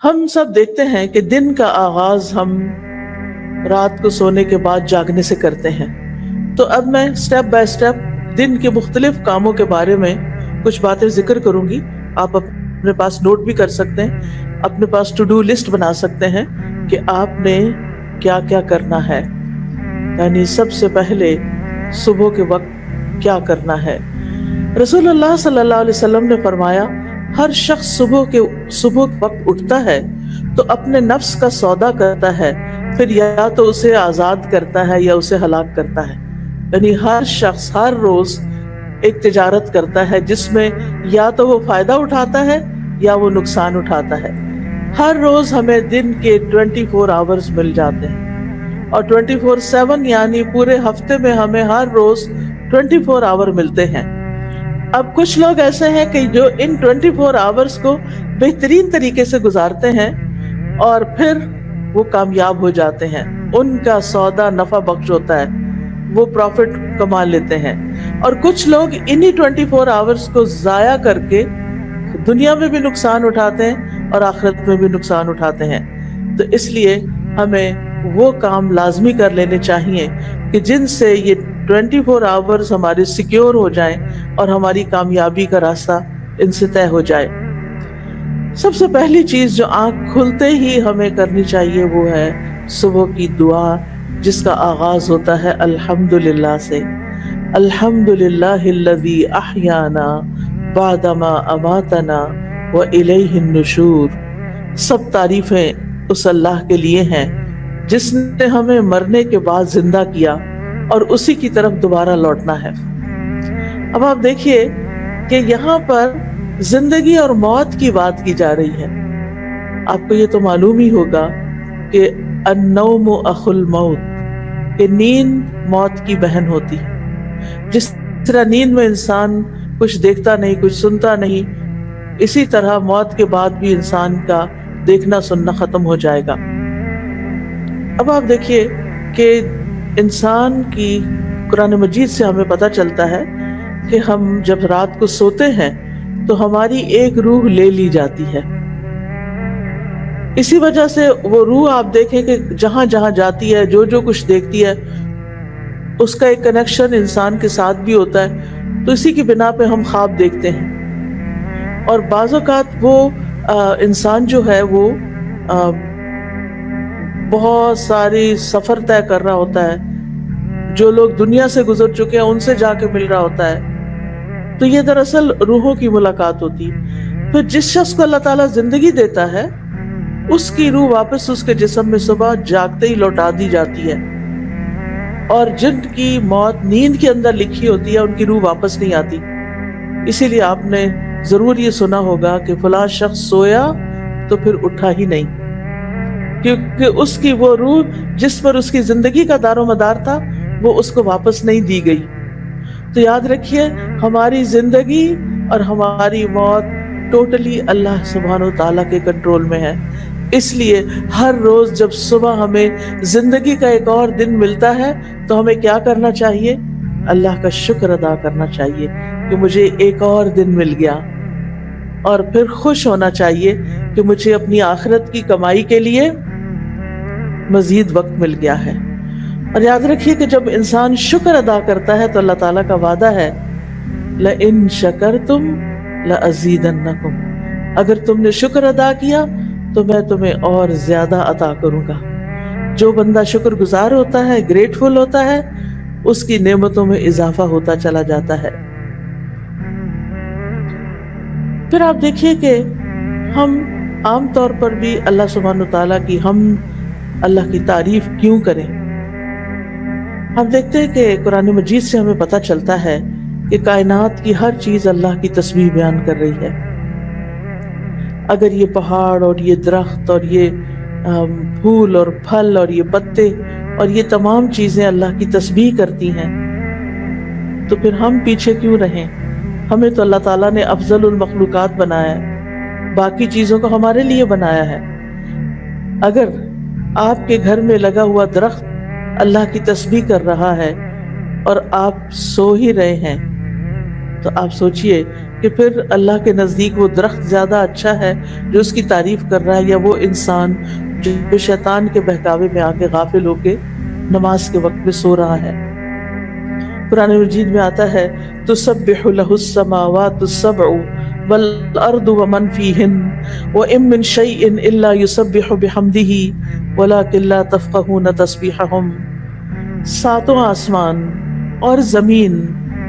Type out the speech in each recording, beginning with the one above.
ہم سب دیکھتے ہیں کہ دن کا آغاز ہم رات کو سونے کے بعد جاگنے سے کرتے ہیں. تو اب میں سٹیپ بائی سٹیپ دن کے مختلف کاموں کے بارے میں کچھ باتیں ذکر کروں گی. آپ اپنے پاس نوٹ بھی کر سکتے ہیں، اپنے پاس ٹو ڈو لسٹ بنا سکتے ہیں کہ آپ نے کیا کیا کرنا ہے. یعنی سب سے پہلے صبح کے وقت کیا کرنا ہے. رسول اللہ صلی اللہ علیہ وسلم نے فرمایا، ہر شخص صبح وقت اٹھتا ہے تو اپنے نفس کا سودا کرتا ہے، پھر یا تو اسے آزاد کرتا ہے یا اسے ہلاک کرتا ہے. یعنی ہر شخص ہر روز ایک تجارت کرتا ہے جس میں یا تو وہ فائدہ اٹھاتا ہے یا وہ نقصان اٹھاتا ہے. ہر روز ہمیں دن کے 24 آورز مل جاتے ہیں اور 24/7 یعنی پورے ہفتے میں ہمیں ہر روز 24 آور ملتے ہیں. اب کچھ لوگ ایسے ہیں کہ جو ان 24 آورز کو بہترین طریقے سے گزارتے ہیں اور پھر وہ کامیاب ہو جاتے ہیں. ان کا سودا نفع بخش ہوتا ہے، وہ پروفٹ کما لیتے ہیں. اور کچھ لوگ انہی 24 آورز کو ضائع کر کے دنیا میں بھی نقصان اٹھاتے ہیں اور آخرت میں بھی نقصان اٹھاتے ہیں. تو اس لیے ہمیں وہ کام لازمی کر لینے چاہیے کہ جن سے یہ 24 آورز ہمارے سیکیور ہو جائیں اور ہماری کامیابی کا راستہ ان سے طے ہو جائے. سب سے پہلی چیز جو آنکھ کھلتے ہی ہمیں کرنی چاہیے وہ ہے صبح کی دعا، جس کا آغاز ہوتا ہے الحمدللہ سے. الحمدللہ الذی احیانا بعدما اماتنا والیہ النشور. سب تعریفیں اس اللہ کے لیے ہیں جس نے ہمیں مرنے کے بعد زندہ کیا اور اسی کی طرف دوبارہ لوٹنا ہے. اب آپ دیکھیے کہ یہاں پر زندگی اور موت کی بات کی جا رہی ہے. آپ کو یہ تو معلوم ہی ہوگا کہ النوم اخو الموت، کہ نیند موت کی بہن ہوتی ہے. جس طرح نیند میں انسان کچھ دیکھتا نہیں، کچھ سنتا نہیں، اسی طرح موت کے بعد بھی انسان کا دیکھنا سننا ختم ہو جائے گا. اب آپ دیکھیے کہ انسان کی قرآن مجید سے ہمیں پتہ چلتا ہے کہ ہم جب رات کو سوتے ہیں تو ہماری ایک روح لے لی جاتی ہے. اسی وجہ سے وہ روح آپ دیکھیں کہ جہاں جہاں جاتی ہے، جو جو کچھ دیکھتی ہے، اس کا ایک کنیکشن انسان کے ساتھ بھی ہوتا ہے. تو اسی کی بنا پہ ہم خواب دیکھتے ہیں. اور بعض اوقات وہ انسان جو ہے وہ بہت ساری سفر طے کر رہا ہوتا ہے، جو لوگ دنیا سے گزر چکے ہیں ان سے جا کے مل رہا ہوتا ہے. تو یہ دراصل روحوں کی ملاقات ہوتی ہے. پھر جس شخص کو اللہ تعالیٰ زندگی دیتا ہے اس کی روح واپس اس کے جسم میں صبح جاگتے ہی لوٹا دی جاتی ہے، اور جن کی موت نیند کے اندر لکھی ہوتی ہے ان کی روح واپس نہیں آتی. اسی لیے آپ نے ضرور یہ سنا ہوگا کہ فلاں شخص سویا تو پھر اٹھا ہی نہیں، کیونکہ اس کی وہ روح جس پر اس کی زندگی کا دار و مدار تھا وہ اس کو واپس نہیں دی گئی. تو یاد رکھیے ہماری زندگی اور ہماری موت ٹوٹلی اللہ سبحانہ و تعالیٰ کے کنٹرول میں ہے. اس لیے ہر روز جب صبح ہمیں زندگی کا ایک اور دن ملتا ہے تو ہمیں کیا کرنا چاہیے؟ اللہ کا شکر ادا کرنا چاہیے کہ مجھے ایک اور دن مل گیا، اور پھر خوش ہونا چاہیے کہ مجھے اپنی آخرت کی کمائی کے لیے مزید وقت مل گیا ہے. اور یاد رکھیے کہ جب انسان شکر ادا کرتا ہے تو اللہ تعالیٰ کا وعدہ ہے لَإِن شَكَرْتُمْ لَأَزِيدَنَّكُمْ، اگر تم نے شکر ادا کیا تو میں تمہیں اور زیادہ عطا کروں گا. جو بندہ شکر گزار ہوتا ہے، گریٹفل ہوتا ہے، اس کی نعمتوں میں اضافہ ہوتا چلا جاتا ہے. پھر آپ دیکھیے کہ ہم عام طور پر بھی اللہ سبحانہ تعالیٰ کی اللہ کی تعریف کیوں کریں. ہم دیکھتے ہیں کہ قرآن مجید سے ہمیں پتہ چلتا ہے کہ کائنات کی ہر چیز اللہ کی تسبیح بیان کر رہی ہے. اگر یہ پہاڑ اور یہ درخت اور یہ پھول اور پھل اور یہ پتے اور یہ تمام چیزیں اللہ کی تسبیح کرتی ہیں تو پھر ہم پیچھے کیوں رہیں؟ ہمیں تو اللہ تعالیٰ نے افضل المخلوقات بنایا ہے، باقی چیزوں کو ہمارے لیے بنایا ہے. اگر آپ کے گھر میں لگا ہوا درخت اللہ کی تسبیح کر رہا ہے اور آپ سو ہی رہے ہیں تو آپ سوچئے کہ کہ پھر اللہ کے نزدیک وہ درخت زیادہ اچھا ہے جو اس کی تعریف کر رہا ہے، یا وہ انسان جو شیطان کے بہکاوے میں آ کے غافل ہو کے نماز کے وقت میں سو رہا ہے۔ قرآن مجید میں آتا ہے تسبح لہ السماوات السبع والارض ومن فیہن وان من شیء الا یسبح بحمدہ ولکن لا تفقہون تسبیحہم، ساتوں آسمان اور زمین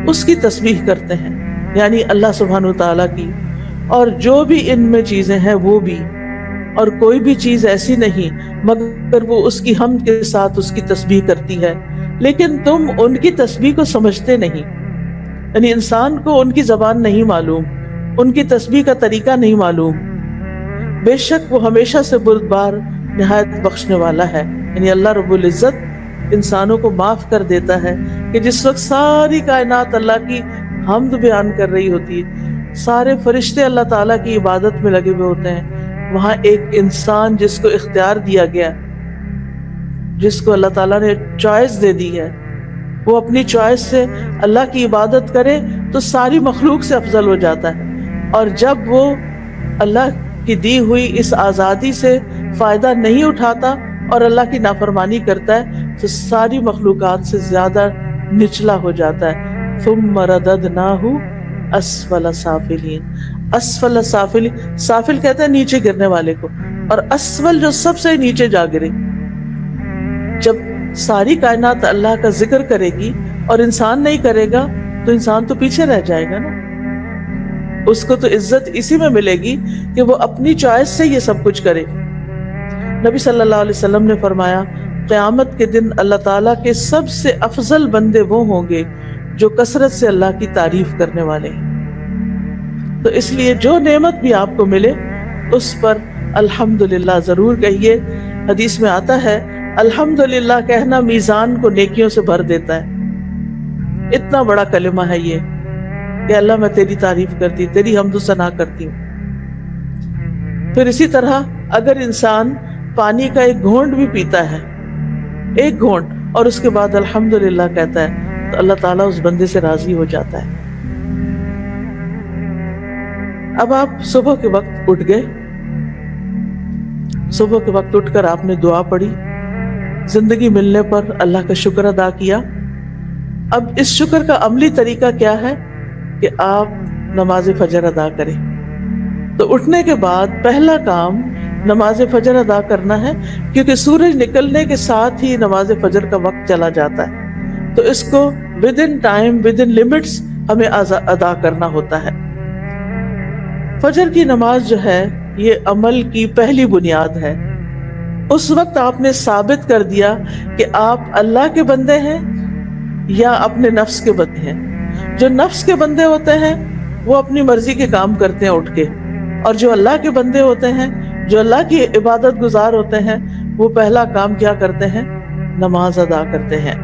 اس کی تسبیح کرتے ہیں، یعنی اللہ سبحانہ تعالیٰ کی، اور جو بھی ان میں چیزیں ہیں وہ بھی، اور کوئی بھی چیز ایسی نہیں مگر وہ اس کی حمد کے ساتھ اس کی تسبیح کرتی ہے، لیکن تم ان کی تسبیح کو سمجھتے نہیں، یعنی انسان کو ان کی زبان نہیں معلوم، ان کی تسبیح کا طریقہ نہیں معلوم۔ بے شک وہ ہمیشہ سے بردبار نہایت بخشنے والا ہے، یعنی اللہ رب العزت انسانوں کو معاف کر دیتا ہے کہ جس وقت ساری کائنات اللہ کی حمد بیان کر رہی ہوتی ہے، سارے فرشتے اللہ تعالیٰ کی عبادت میں لگے ہوئے ہوتے ہیں، وہاں ایک انسان جس کو اختیار دیا گیا، جس کو اللہ تعالیٰ نے چوائس دے دی ہے، وہ اپنی چوائس سے اللہ کی عبادت کرے تو ساری مخلوق سے افضل ہو جاتا ہے، اور جب وہ اللہ کی دی ہوئی اس آزادی سے فائدہ نہیں اٹھاتا اور اللہ کی نافرمانی کرتا ہے تو ساری مخلوقات سے زیادہ نچلا ہو جاتا ہے۔ ثم رددناہ اسفل سافلین، اسفل سافلین، سافل کہتے ہیں نیچے گرنے والے کو، اور اسفل جو سب سے نیچے جا گرے۔ جب ساری کائنات اللہ کا ذکر کرے گی اور انسان نہیں کرے گا تو انسان تو پیچھے رہ جائے گا نا، اس کو تو عزت اسی میں ملے گی کہ وہ اپنی چوائس سے یہ سب کچھ کرے۔ نبی صلی اللہ علیہ وسلم نے فرمایا قیامت کے دن اللہ تعالیٰ کے سب سے افضل بندے وہ ہوں گے جو کثرت سے اللہ کی تعریف کرنے والے ہیں۔ تو اس لیے جو نعمت بھی آپ کو ملے اس پر الحمدللہ ضرور کہیے۔ حدیث میں آتا ہے الحمدللہ کہنا میزان کو نیکیوں سے بھر دیتا ہے۔ اتنا بڑا کلمہ ہے یہ کہ اللہ میں تیری تعریف کرتی ہوں، تیری حمد و ثنا کرتی ہوں۔ پھر اسی طرح اگر انسان پانی کا ایک گھونٹ بھی پیتا ہے، ایک گھونٹ، اور اس کے بعد الحمدللہ کہتا ہے تو اللہ تعالیٰ اس بندے سے راضی ہو جاتا ہے۔ اب آپ صبح کے وقت اٹھ گئے، صبح کے وقت اٹھ کر آپ نے دعا پڑھی، زندگی ملنے پر اللہ کا شکر ادا کیا۔ اب اس شکر کا عملی طریقہ کیا ہے کہ آپ نماز فجر ادا کریں۔ تو اٹھنے کے بعد پہلا کام نماز فجر ادا کرنا ہے، کیونکہ سورج نکلنے کے ساتھ ہی نماز فجر کا وقت چلا جاتا ہے، تو اس کو with in time, with in limits ہمیں ادا کرنا ہوتا ہے۔ فجر کی نماز جو ہے یہ عمل کی پہلی بنیاد ہے۔ اس وقت آپ نے ثابت کر دیا کہ آپ اللہ کے بندے ہیں یا اپنے نفس کے بندے ہیں۔ جو نفس کے بندے ہوتے ہیں وہ اپنی مرضی کے کام کرتے ہیں اٹھ کے، اور جو اللہ کے بندے ہوتے ہیں، جو اللہ کی عبادت گزار ہوتے ہیں، وہ پہلا کام کیا کرتے ہیں؟ نماز ادا کرتے ہیں۔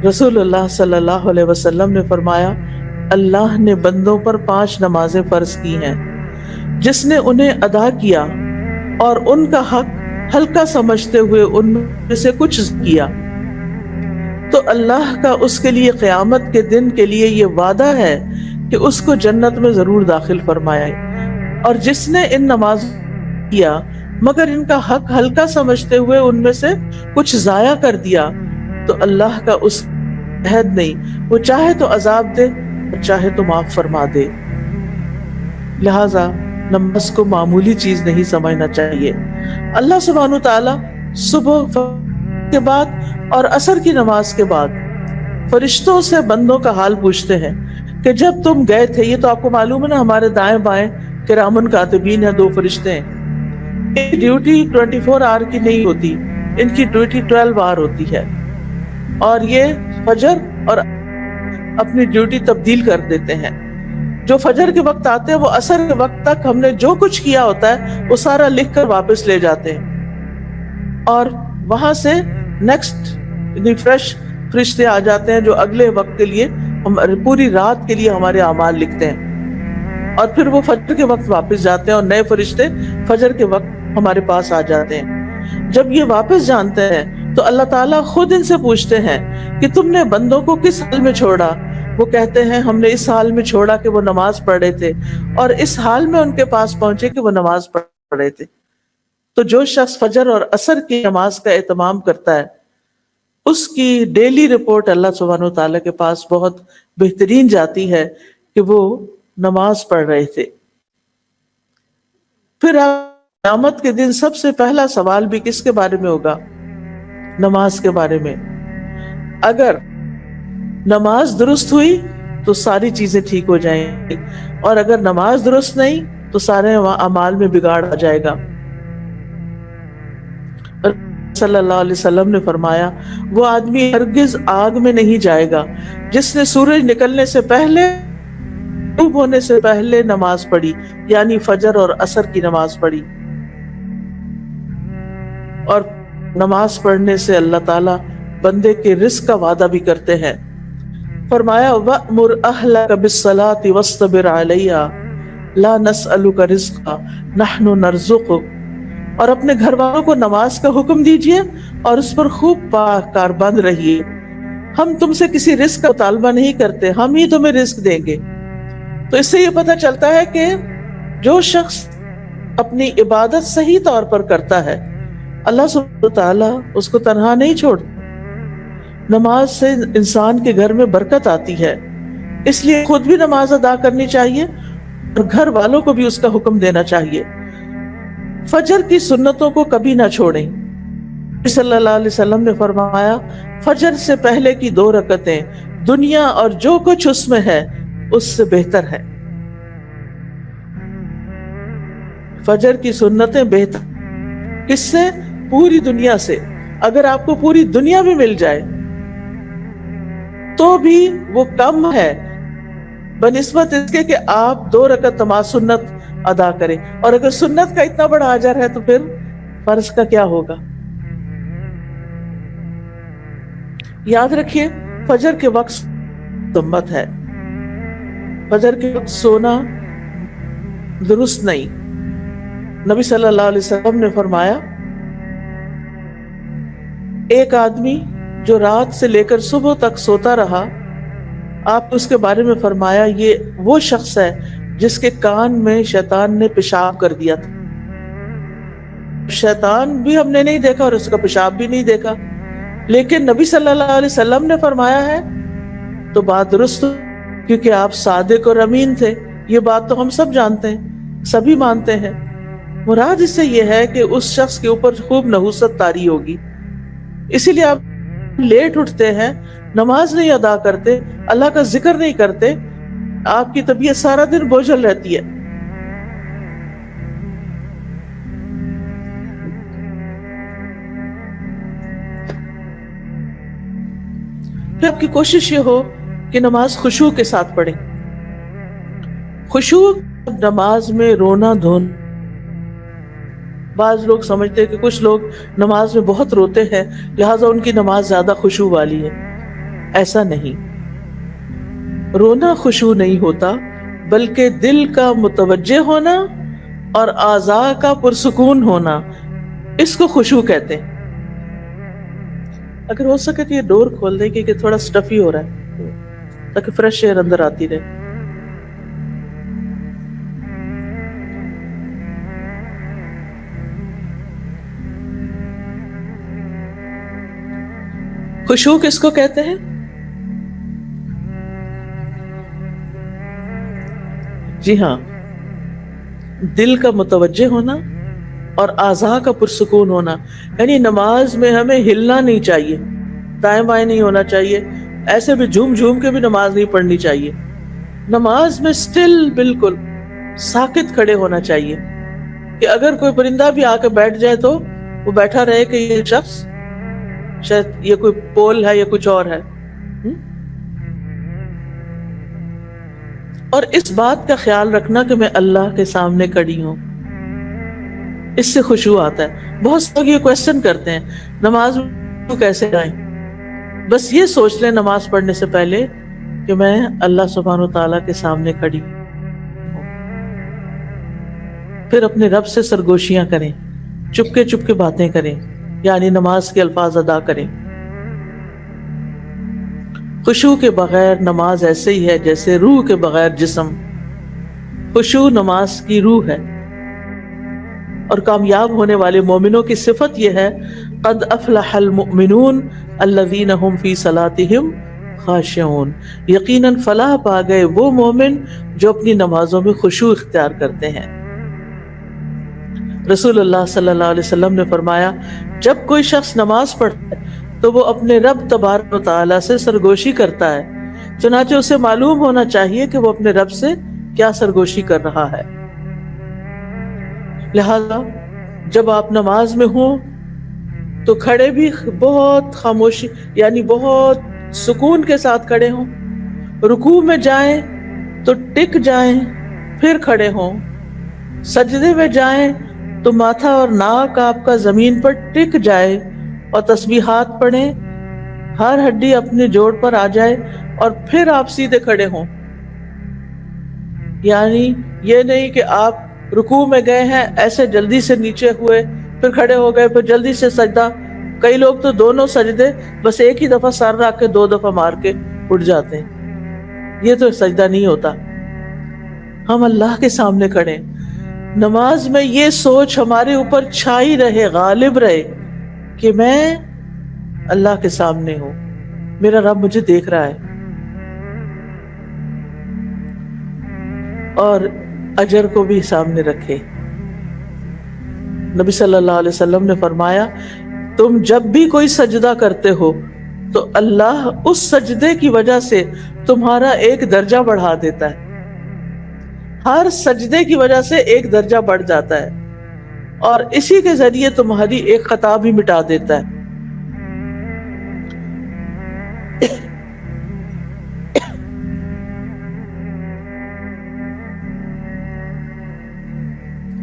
رسول اللہ صلی اللہ علیہ وسلم نے فرمایا اللہ نے بندوں پر 5 نمازیں فرض کی ہیں، جس نے انہیں ادا کیا اور ان کا حق ہلکا سمجھتے ہوئے ان میں سے کچھ کیا تو اللہ کا اس کے لیے قیامت کے دن کے لیے یہ وعدہ ہے کہ اس کو جنت میں ضرور داخل فرمایا ہے، اور جس نے ان نماز کیا مگر ان کا حق ہلکا سمجھتے ہوئے ان میں سے کچھ ضائع کر دیا تو اللہ کا اس عہد نہیں، وہ چاہے تو عذاب دے اور چاہے تو معاف فرما دے۔ لہذا نماز کو معمولی چیز نہیں سمجھنا چاہیے۔ اللہ سبحانہ تعالیٰ صبح کے بعد اور عصر کی نماز کے بعد فرشتوں سے بندوں کا حال پوچھتے ہیں کہ جب تم گئے تھے، یہ تو آپ کو معلوم ہے نا، ہمارے دائیں بائیں کرامن کاتبین ہیں، 2 فرشتے ہیں۔ ان کی ڈیوٹی 24 آور کی نہیں ہوتی، ان کی ڈیوٹی 12 آور ہوتی ہے، اور یہ فجر اور اپنی ڈیوٹی تبدیل کر دیتے ہیں۔ جو فجر کے وقت آتے ہیں وہ عصر کے وقت تک ہم نے جو کچھ کیا ہوتا ہے وہ سارا لکھ کر واپس لے جاتے ہیں، اور وہاں سے نیکسٹ فریش فرشتے آ جاتے ہیں جو اگلے وقت کے لیے، پوری رات کے لیے ہمارے اعمال لکھتے ہیں، اور پھر وہ فجر کے وقت واپس جاتے ہیں اور نئے فرشتے فجر کے وقت ہمارے پاس آ جاتے ہیں۔ جب یہ واپس جانتے ہیں تو اللہ تعالیٰ خود ان سے پوچھتے ہیں کہ تم نے بندوں کو کس حال میں چھوڑا وہ کہتے ہیں ہم نے اس حال میں چھوڑا کہ وہ نماز پڑھ رہے تھے اور اس حال میں ان کے پاس پہنچے کہ وہ نماز پڑھ رہے تھے. تو جو شخص فجر اور عصر کی نماز کا اہتمام کرتا ہے اس کی ڈیلی رپورٹ اللہ سبحانہ و تعالیٰ کے پاس بہت بہترین جاتی ہے کہ وہ نماز پڑھ رہے تھے. پھر قیامت کے دن سب سے پہلا سوال بھی کس کے بارے میں ہوگا؟ نماز کے بارے میں. اگر نماز درست ہوئی تو ساری چیزیں ٹھیک ہو جائیں گی اور اگر نماز درست نہیں تو سارے اعمال میں بگاڑ آ جائے گا. صلی اللہ علیہ وسلم نے فرمایا وہ آدمی ہرگز آگ میں نہیں جائے گا جس نے سورج نکلنے سے پہلے غروب ہونے سے پہلے نماز پڑھی، یعنی فجر اور عصر کی نماز پڑھی. اور نماز پڑھنے سے اللہ تعالیٰ بندے کے رزق کا وعدہ بھی کرتے ہیں. فرمایا وَأْمُرْ أَهْلَكَ بِالصَّلَاةِ وَاصْطَبِرْ عَلَيْهَا لَا نَسْأَلُكَ رِزْقًا نَحْنُ نَرْزُقُكَ. اور اپنے گھر والوں کو نماز کا حکم دیجئے اور اس پر خوب پاک کاربند رہیے. ہم تم سے کسی رزق کا مطالبہ نہیں کرتے، ہم ہی تمہیں رزق دیں گے. تو اس سے یہ پتہ چلتا ہے کہ جو شخص اپنی عبادت صحیح طور پر کرتا ہے اللہ سبحانہ وتعالیٰ اس کو تنہا نہیں چھوڑتا. نماز سے انسان کے گھر میں برکت آتی ہے، اس لیے خود بھی نماز ادا کرنی چاہیے اور گھر والوں کو بھی اس کا حکم دینا چاہیے. فجر کی سنتوں کو کبھی نہ چھوڑیں. صلی اللہ علیہ وسلم نے فرمایا فجر سے پہلے کی 2 رکعتیں دنیا اور جو کچھ اس میں ہے اس سے بہتر ہے. فجر کی سنتیں بہتر کس سے؟ پوری دنیا سے. اگر آپ کو پوری دنیا بھی مل جائے تو بھی وہ کم ہے بنسبت اس کے کہ آپ 2 رکعت نماز سنت ادا کریں. اور اگر سنت کا اتنا بڑا اجر ہے تو پھر فرض کا کیا ہوگا؟ یاد رکھیے فجر کے وقت سنت ہے، فجر کے وقت سونا درست نہیں. نبی صلی اللہ علیہ وسلم نے فرمایا ایک آدمی جو رات سے لے کر صبح تک سوتا رہا، آپ اس کے بارے میں فرمایا یہ وہ شخص ہے جس کے کان میں شیطان نے پیشاب کر دیا تھا. شیطان بھی ہم نے نہیں دیکھا اور اس کا پیشاب بھی نہیں دیکھا، لیکن نبی صلی اللہ علیہ وسلم نے فرمایا ہے تو بات درست، کیونکہ آپ صادق اور امین تھے. یہ بات تو ہم سب جانتے ہیں، سبھی مانتے ہیں. مراد اس سے یہ ہے کہ اس شخص کے اوپر خوب نحوست طاری ہوگی. اسی لیے آپ لیٹ اٹھتے ہیں، نماز نہیں ادا کرتے، اللہ کا ذکر نہیں کرتے، آپ کی طبیعت سارا دن بوجھل رہتی ہے. پھر آپ کی کوشش یہ ہو کہ نماز خشوع کے ساتھ پڑھیں. خشوع نماز میں رونا دھونا. بعض لوگ سمجھتے ہیں کہ کچھ لوگ نماز میں بہت روتے ہیں لہٰذا ان کی نماز زیادہ خشوع والی ہے. ایسا نہیں، رونا خشوع نہیں ہوتا بلکہ دل کا متوجہ ہونا اور اعضاء کا پرسکون ہونا، اس کو خشوع کہتے ہیں. اگر ہو سکے تو یہ ڈور کھول دیں کیونکہ تھوڑا سٹفی ہو رہا ہے تاکہ فریش ایئر اندر آتی رہے. خشوع کس کو کہتے ہیں؟ جی ہاں، دل کا متوجہ ہونا اور اعضاء کا پرسکون ہونا. یعنی نماز میں ہمیں ہلنا نہیں چاہیے، دائیں بائیں نہیں ہونا چاہیے، ایسے بھی جھوم جھوم کے بھی نماز نہیں پڑھنی چاہیے. نماز میں سٹل بالکل ساکت کھڑے ہونا چاہیے کہ اگر کوئی پرندہ بھی آ کے بیٹھ جائے تو وہ بیٹھا رہے کہ یہ شخص شاید یہ کوئی پول ہے یا کچھ اور ہے. اور اس بات کا خیال رکھنا کہ میں اللہ کے سامنے کھڑی ہوں، اس سے خشوع آتا ہے. بہت سے لوگ یہ کوشچن کرتے ہیں نماز میں کیسے جائیں. بس یہ سوچ لیں نماز پڑھنے سے پہلے کہ میں اللہ سبحانہ وتعالیٰ کے سامنے کھڑی ہوں. پھر اپنے رب سے سرگوشیاں کریں، چپکے چپکے باتیں کریں، یعنی نماز کے الفاظ ادا کریں. خشوع کے بغیر نماز ایسے ہی ہے جیسے روح کے بغیر جسم. خشوع نماز کی روح ہے. اور کامیاب ہونے والے مومنوں کی صفت یہ ہے قد افلح المؤمنون الذین هم فی صلاتهم خاشعون. یقیناً فلاح پا گئے وہ مومن جو اپنی نمازوں میں خشوع اختیار کرتے ہیں. رسول اللہ صلی اللہ علیہ وسلم نے فرمایا جب کوئی شخص نماز پڑھتا ہے تو وہ اپنے رب تبارک و تعالیٰ سے سرگوشی کرتا ہے. چنانچہ اسے معلوم ہونا چاہیے کہ وہ اپنے رب سے کیا سرگوشی کر رہا ہے. لہذا جب آپ نماز میں ہوں تو کھڑے بھی بہت خاموشی یعنی بہت سکون کے ساتھ کھڑے ہوں. رکوع میں جائیں تو ٹک جائیں پھر کھڑے ہوں. سجدے میں جائیں تو ماتھا اور ناک آپ کا زمین پر ٹک جائے اور تسبیحات پڑھیں. ہر ہڈی اپنے جوڑ پر آ جائے اور پھر آپ سیدھے کھڑے ہوں. یعنی یہ نہیں کہ آپ رکوع میں گئے ہیں ایسے جلدی سے نیچے ہوئے پھر کھڑے ہو گئے پھر جلدی سے سجدہ. کئی لوگ تو دونوں سجدے بس ایک ہی دفعہ سر رکھ کے 2 دفعہ مار کے اٹھ جاتے ہیں. یہ تو سجدہ نہیں ہوتا. ہم اللہ کے سامنے کھڑے. نماز میں یہ سوچ ہمارے اوپر چھائی رہے غالب رہے کہ میں اللہ کے سامنے ہوں, میرا رب مجھے دیکھ رہا ہے. اور اجر کو بھی سامنے رکھے. نبی صلی اللہ علیہ وسلم نے فرمایا تم جب بھی کوئی سجدہ کرتے ہو تو اللہ اس سجدے کی وجہ سے تمہارا ایک درجہ بڑھا دیتا ہے. ہر سجدے کی وجہ سے ایک درجہ بڑھ جاتا ہے اور اسی کے ذریعے تمہاری ایک خطا بھی مٹا دیتا ہے.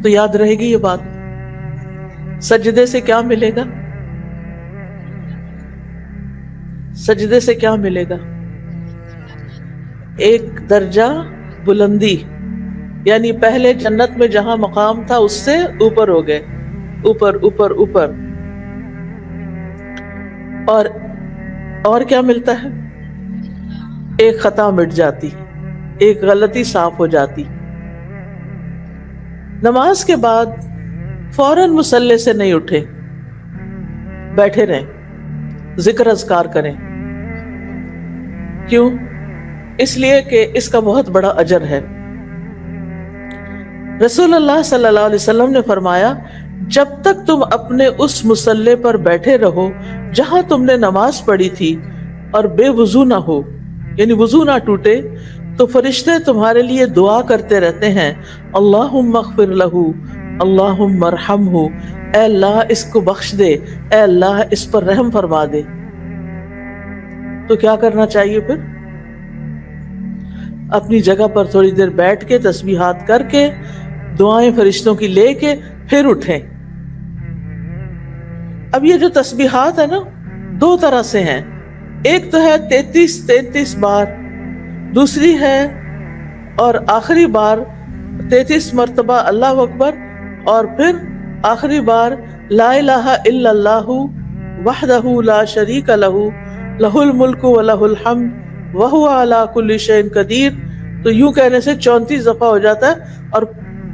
تو یاد رہے گی یہ بات. سجدے سے کیا ملے گا؟ سجدے سے کیا ملے گا؟ ایک درجہ بلندی. یعنی پہلے جنت میں جہاں مقام تھا اس سے اوپر ہو گئے, اوپر اوپر اوپر. اور کیا ملتا ہے؟ ایک خطا مٹ جاتی, ایک غلطی صاف ہو جاتی. نماز کے بعد فوراً مصلی سے نہیں اٹھے, بیٹھے رہیں, ذکر اذکار کریں. کیوں؟ اس لیے کہ اس کا بہت بڑا اجر ہے. رسول اللہ صلی اللہ علیہ وسلم نے فرمایا جب تک تم اپنے اس مصلی پر بیٹھے رہو جہاں تم نے نماز پڑھی تھی اور بے وضو نہ ہو یعنی وضو نہ ٹوٹے تو فرشتے تمہارے لیے دعا کرتے رہتے ہیں اللہم اغفر لہ اللہم ارحمہ, اے اللہ اس کو بخش دے, اے اللہ اس پر رحم فرما دے. تو کیا کرنا چاہیے پھر؟ اپنی جگہ پر تھوڑی دیر بیٹھ کے تسبیحات کر کے دعائیں فرشتوں کی لے کے پھر اٹھیں. اب یہ جو تسبیحات ہے نا 2 طرح سے ہیں. ایک تو ہے 33 بار, دوسری ہے اور آخری بار 33 مرتبہ اللہ اکبر اور پھر آخری بار لا الہ الا اللہ وحدہ لا شریک لہ لہ الملک و لہ الحمد وہو علی کل شیء قدیر. تو یوں کہنے سے 34 دفعہ ہو جاتا ہے اور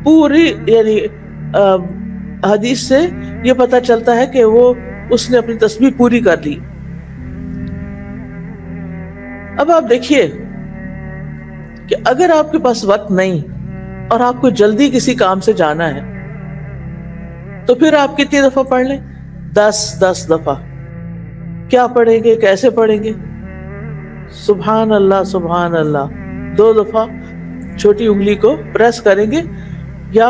پوری یعنی حدیث سے یہ پتہ چلتا ہے کہ وہ اس نے اپنی تسبیح پوری کر لی. اب آپ دیکھیے کہ اگر آپ کے پاس وقت نہیں اور آپ کو جلدی کسی کام سے جانا ہے تو پھر آپ کتنی دفعہ پڑھ لیں؟ 10 دفعہ. کیا پڑھیں گے, کیسے پڑھیں گے؟ سبحان اللہ سبحان اللہ 2 دفعہ چھوٹی انگلی کو پریس کریں گے, یا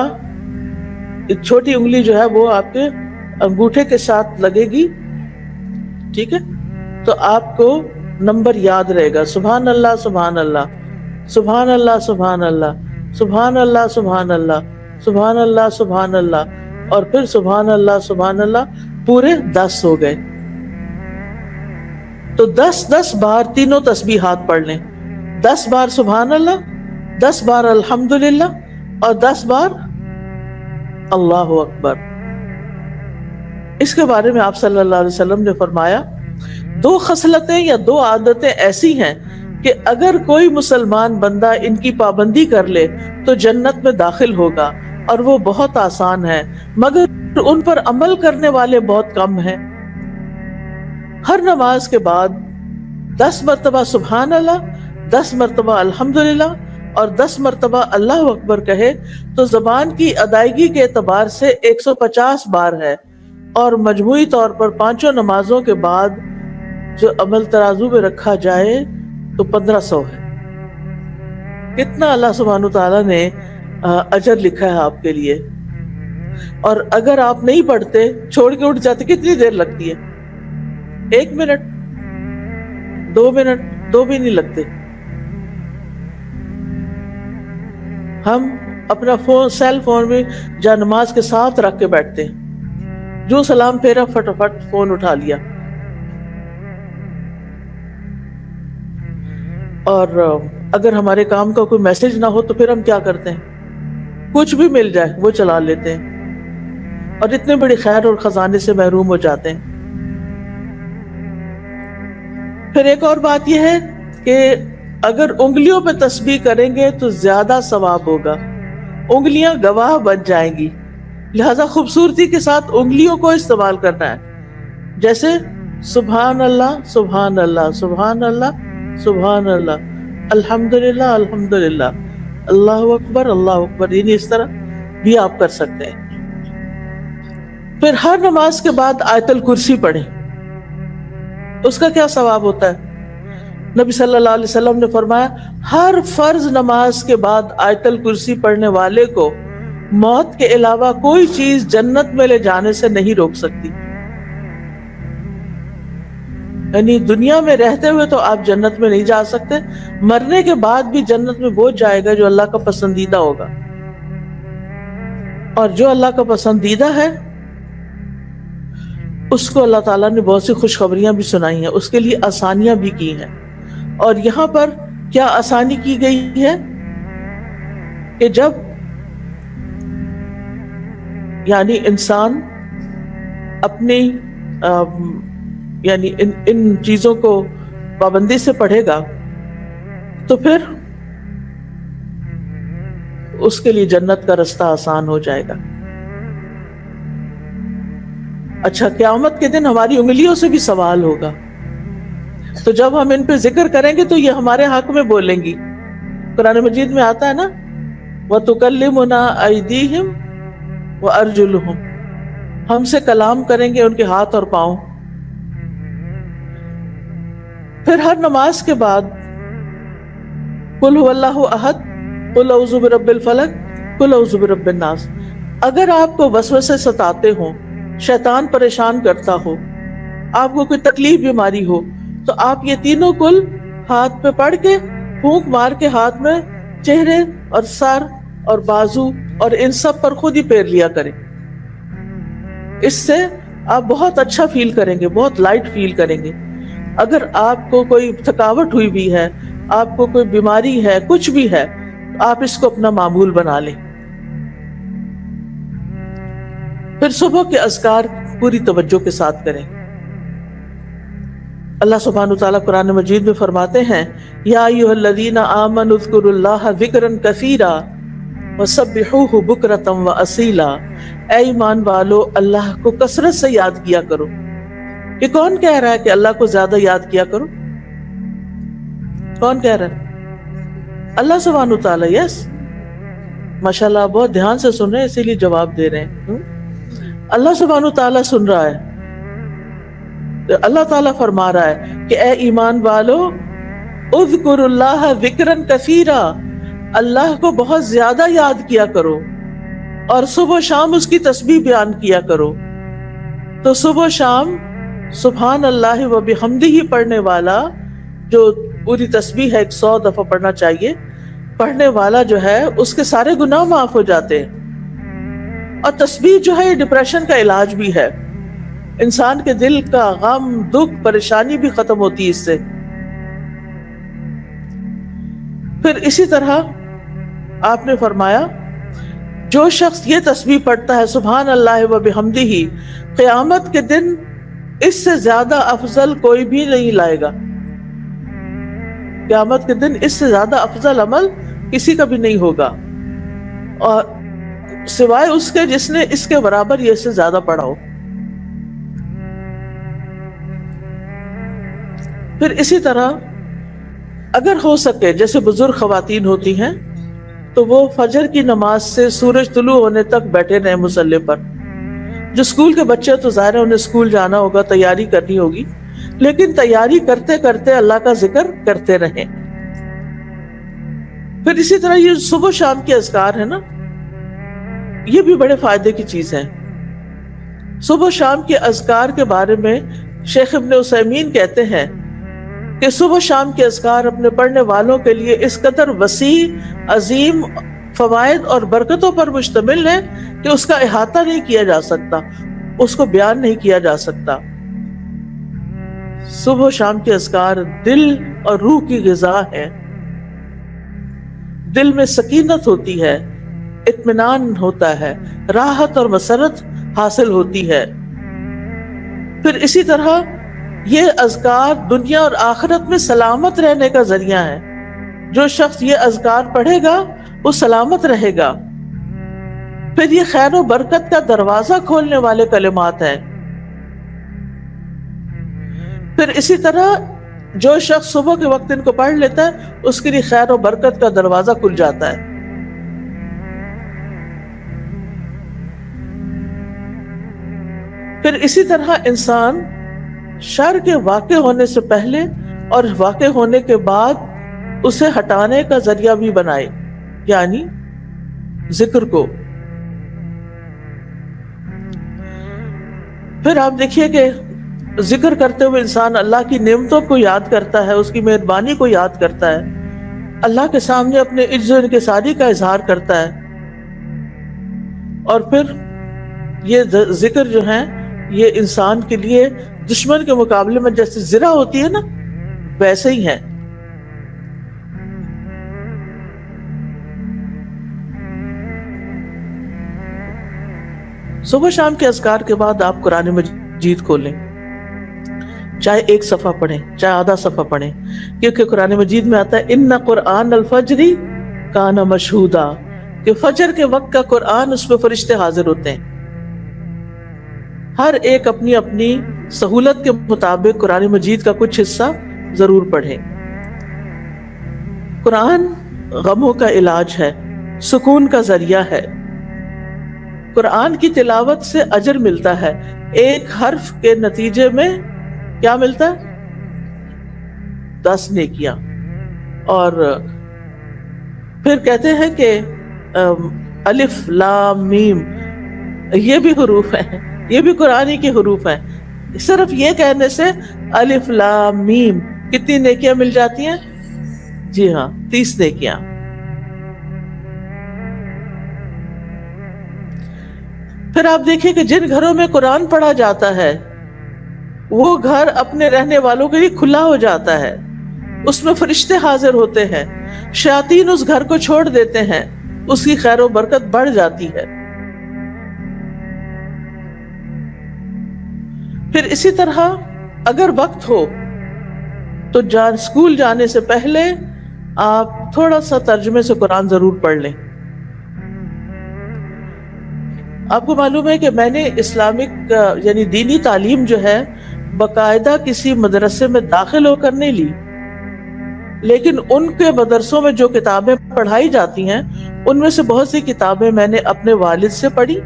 چھوٹی انگلی جو ہے وہ آپ کے انگوٹھے کے ساتھ لگے گی, ٹھیک ہے؟ تو آپ کو نمبر یاد رہے گا سبحان اللہ سبحان اللہ سبحان اللہ سبحان اللہ سبحان اللہ سبحان اللہ سبحان اللہ سبحان اللہ اور پھر سبحان اللہ پورے 10 ہو گئے. تو 10 بار تینوں تسبیحات پڑھ لیں. 10 بار سبحان اللہ, 10 بار الحمدللہ اور 10 بار اللہ اکبر. اس کے بارے میں آپ صلی اللہ علیہ وسلم نے فرمایا دو خصلتیں یا دو عادتیں ایسی ہیں کہ اگر کوئی مسلمان بندہ ان کی پابندی کر لے تو جنت میں داخل ہوگا، اور وہ بہت آسان ہے، مگر ان پر عمل کرنے والے بہت کم ہیں۔ ہر نماز کے بعد 10 مرتبہ سبحان اللہ، 10 مرتبہ الحمدللہ اور 10 مرتبہ اللہ اکبر کہے تو زبان کی ادائیگی کے اعتبار سے 150 بار ہے، اور مجموعی طور پر پانچوں نمازوں کے بعد جو عمل ترازو میں رکھا جائے تو 1500 ہے۔ کتنا اللہ سبحانہ تعالیٰ نے اجر لکھا ہے آپ کے لیے۔ اور اگر آپ نہیں پڑھتے، چھوڑ کے اٹھ جاتے، کتنی دیر لگتی ہے؟ 1 منٹ، 2 منٹ، 2 بھی نہیں لگتے۔ ہم اپنا فون، سیل فون میں جا نماز کے ساتھ رکھ کے بیٹھتے ہیں، جو سلام پھیرا فٹافٹ فون اٹھا لیا۔ اور اگر ہمارے کام کا کوئی میسج نہ ہو تو پھر ہم کیا کرتے ہیں؟ کچھ بھی مل جائے وہ چلا لیتے ہیں، اور اتنے بڑے خیر اور خزانے سے محروم ہو جاتے ہیں۔ پھر ایک اور بات یہ ہے کہ اگر انگلیوں پہ تسبیح کریں گے تو زیادہ ثواب ہوگا، انگلیاں گواہ بن جائیں گی، لہذا خوبصورتی کے ساتھ انگلیوں کو استعمال کرنا ہے، جیسے سبحان اللہ سبحان اللہ سبحان اللہ سبحان اللہ، الحمدللہ الحمدللہ، اللہ اکبر، یعنی اس طرح بھی آپ کر سکتے ہیں۔ پھر ہر نماز کے بعد آیت الکرسی پڑھیں، اس کا کیا ثواب ہوتا ہے؟ نبی صلی اللہ علیہ وسلم نے فرمایا ہر فرض نماز کے بعد آیت الکرسی پڑھنے والے کو موت کے علاوہ کوئی چیز جنت میں لے جانے سے نہیں روک سکتی۔ یعنی دنیا میں رہتے ہوئے تو آپ جنت میں نہیں جا سکتے، مرنے کے بعد بھی جنت میں وہ جائے گا جو اللہ کا پسندیدہ ہوگا، اور جو اللہ کا پسندیدہ ہے اس کو اللہ تعالیٰ نے بہت سی خوشخبریاں بھی سنائی ہیں، اس کے لیے آسانیاں بھی کی ہیں۔ اور یہاں پر کیا آسانی کی گئی ہے کہ جب یعنی انسان اپنی یعنی ان چیزوں کو پابندی سے پڑھے گا تو پھر اس کے لیے جنت کا رستہ آسان ہو جائے گا۔ اچھا، قیامت کے دن ہماری انگلیوں سے بھی سوال ہوگا، تو جب ہم ان پہ ذکر کریں گے تو یہ ہمارے حق میں بولیں گی۔ قرآن مجید میں آتا ہے نا، وَتُكَلِّمُنَا أَيْدِيهِمْ وَأَرْجُلُهُمْ، ہم سے کلام کریں گے ان کے ہاتھ اور پاؤں۔ پھر ہر نماز کے بعد قُلْ هُوَ اللَّهُ أَحَدٌ قُلْ أَعُوذُ بِرَبِّ الْفَلَقِ قُلْ أَعُوذُ بِرَبِّ النَّاسِ۔ اگر آپ کو وسوسے ستاتے ہوں، شیطان پریشان کرتا ہو، آپ کو کوئی تکلیف بیماری ہو، تو آپ یہ تینوں کل ہاتھ پہ پڑھ کے پھونک مار کے ہاتھ میں چہرے اور سر اور بازو اور ان سب پر خود ہی پھیر لیا کریں۔ اس سے آپ بہت اچھا فیل کریں گے، بہت لائٹ فیل کریں گے۔ اگر آپ کو کوئی تھکاوٹ ہوئی بھی ہے، آپ کو کوئی بیماری ہے، کچھ بھی ہے، آپ اس کو اپنا معمول بنا لیں۔ پھر صبح کے اذکار پوری توجہ کے ساتھ کریں۔ اللہ سبحانہ تعالیٰ قرآن مجید میں فرماتے ہیں یا ایھا الذین آمنوا اذکروا اللہ ذکرا کثیرا وسبحوہ بکرۃ واصیلا، اے ایمان والو اللہ کو کثرت سے یاد کیا کرو۔ یہ کون کہہ رہا ہے کہ اللہ کو زیادہ یاد کیا کرو؟ کون کہہ رہا ہے؟ اللہ سبحانہ تعالیٰ۔ یس، ماشاءاللہ بہت دھیان سے سن رہے ہیں، اسی لیے جواب دے رہے ہیں۔ اللہ سبحانہ تعالیٰ سن رہا ہے۔ اللہ تعالیٰ فرما رہا ہے کہ اے ایمان والو اذکروا اللہ ذکرا کثیرا، اللہ کو بہت زیادہ یاد کیا کرو، اور صبح و شام اس کی تسبیح بیان کیا کرو۔ تو صبح و شام سبحان اللہ و بحمدہ پڑھنے والا، جو پوری تسبیح ہے 100 دفعہ پڑھنا چاہیے، پڑھنے والا جو ہے اس کے سارے گناہ معاف ہو جاتے ہیں۔ اور تسبیح جو ہے یہ ڈپریشن کا علاج بھی ہے، انسان کے دل کا غم، دکھ، پریشانی بھی ختم ہوتی ہے اس سے۔ پھر اسی طرح آپ نے فرمایا جو شخص یہ تسبیح پڑھتا ہے سبحان اللہ و بحمدہ، قیامت کے دن اس سے زیادہ افضل کوئی بھی نہیں لائے گا. قیامت کے دن اس سے زیادہ افضل عمل کسی کا بھی نہیں ہوگا، اور سوائے اس کے جس نے اس کے برابر یہ سے زیادہ پڑھا ہو. پھر اسی طرح اگر ہو سکے، جیسے بزرگ خواتین ہوتی ہیں تو وہ فجر کی نماز سے سورج طلوع ہونے تک بیٹھے رہے مصلی پر. جو اسکول کے بچے تو ظاہر ہے انہیں اسکول جانا ہوگا، تیاری کرنی ہوگی، لیکن تیاری کرتے کرتے اللہ کا ذکر کرتے رہیں. پھر اسی طرح یہ صبح شام کے اذکار ہے نا، یہ بھی بڑے فائدے کی چیز ہے. صبح شام کے اذکار کے بارے میں شیخ ابن عثیمین کہتے ہیں کہ صبح شام کے اذکار اپنے پڑھنے والوں کے لیے اس قدر وسیع، عظیم فوائد اور برکتوں پر مشتمل ہے کہ اس کا احاطہ نہیں کیا جا سکتا، اس کو بیان نہیں کیا جا سکتا. صبح و شام کے اذکار دل اور روح کی غذا ہے. دل میں سکینت ہوتی ہے، اطمینان ہوتا ہے، راحت اور مسرت حاصل ہوتی ہے. پھر اسی طرح یہ اذکار دنیا اور آخرت میں سلامت رہنے کا ذریعہ ہے. جو شخص یہ اذکار پڑھے گا وہ سلامت رہے گا. پھر یہ خیر و برکت کا دروازہ کھولنے والے کلمات ہیں. پھر اسی طرح جو شخص صبح کے وقت ان کو پڑھ لیتا ہے اس کے لیے خیر و برکت کا دروازہ کھل جاتا ہے. پھر اسی طرح انسان شر کے واقع ہونے سے پہلے اور واقع ہونے کے بعد اسے ہٹانے کا ذریعہ بھی بنائے، یعنی ذکر کو. پھر آپ دیکھیے کہ ذکر کرتے ہوئے انسان اللہ کی نعمتوں کو یاد کرتا ہے، اس کی مہربانی کو یاد کرتا ہے، اللہ کے سامنے اپنے عجز و انکساری کا اظہار کرتا ہے. اور پھر یہ ذکر جو ہے یہ انسان کے لیے دشمن کے مقابلے میں جیسے زرہ ہوتی ہے نا، ویسے ہی ہے. صبح شام کے اذکار کے بعد آپ قرآن مجید کھولیں، چاہے ایک صفحہ پڑھیں چاہے آدھا صفحہ پڑھیں، کیونکہ قرآن مجید میں آتا ہے ان قرآن الفجر کان مشہودا، کہ فجر کے وقت کا قرآن اس میں فرشتے حاضر ہوتے ہیں. ہر ایک اپنی اپنی سہولت کے مطابق قرآن مجید کا کچھ حصہ ضرور پڑھیں. قرآن غموں کا علاج ہے، سکون کا ذریعہ ہے. قرآن کی تلاوت سے اجر ملتا ہے. ایک حرف کے نتیجے میں کیا ملتا ہے؟ 10 نیکیاں. اور پھر کہتے ہیں کہ الف لام میم یہ بھی حروف ہیں، یہ بھی قرآن کے حروف ہیں. صرف یہ کہنے سے الف لام میم کتنی نیکیاں مل جاتی ہیں؟ جی ہاں، 30 نیکیاں. پھر آپ دیکھیں کہ جن گھروں میں قرآن پڑھا جاتا ہے وہ گھر اپنے رہنے والوں کے لیے کھلا ہو جاتا ہے. اس میں فرشتے حاضر ہوتے ہیں، شیاطین اس گھر کو چھوڑ دیتے ہیں، اس کی خیر و برکت بڑھ جاتی ہے. پھر اسی طرح اگر وقت ہو تو اسکول جانے سے پہلے آپ تھوڑا سا ترجمے سے قرآن ضرور پڑھ لیں. آپ کو معلوم ہے کہ میں نے اسلامک یعنی دینی تعلیم جو ہے باقاعدہ کسی مدرسے میں داخل ہو کر نہیں لی، لیکن ان کے مدرسوں میں جو کتابیں پڑھائی جاتی ہیں ان میں سے بہت سی کتابیں میں نے اپنے والد سے پڑھی.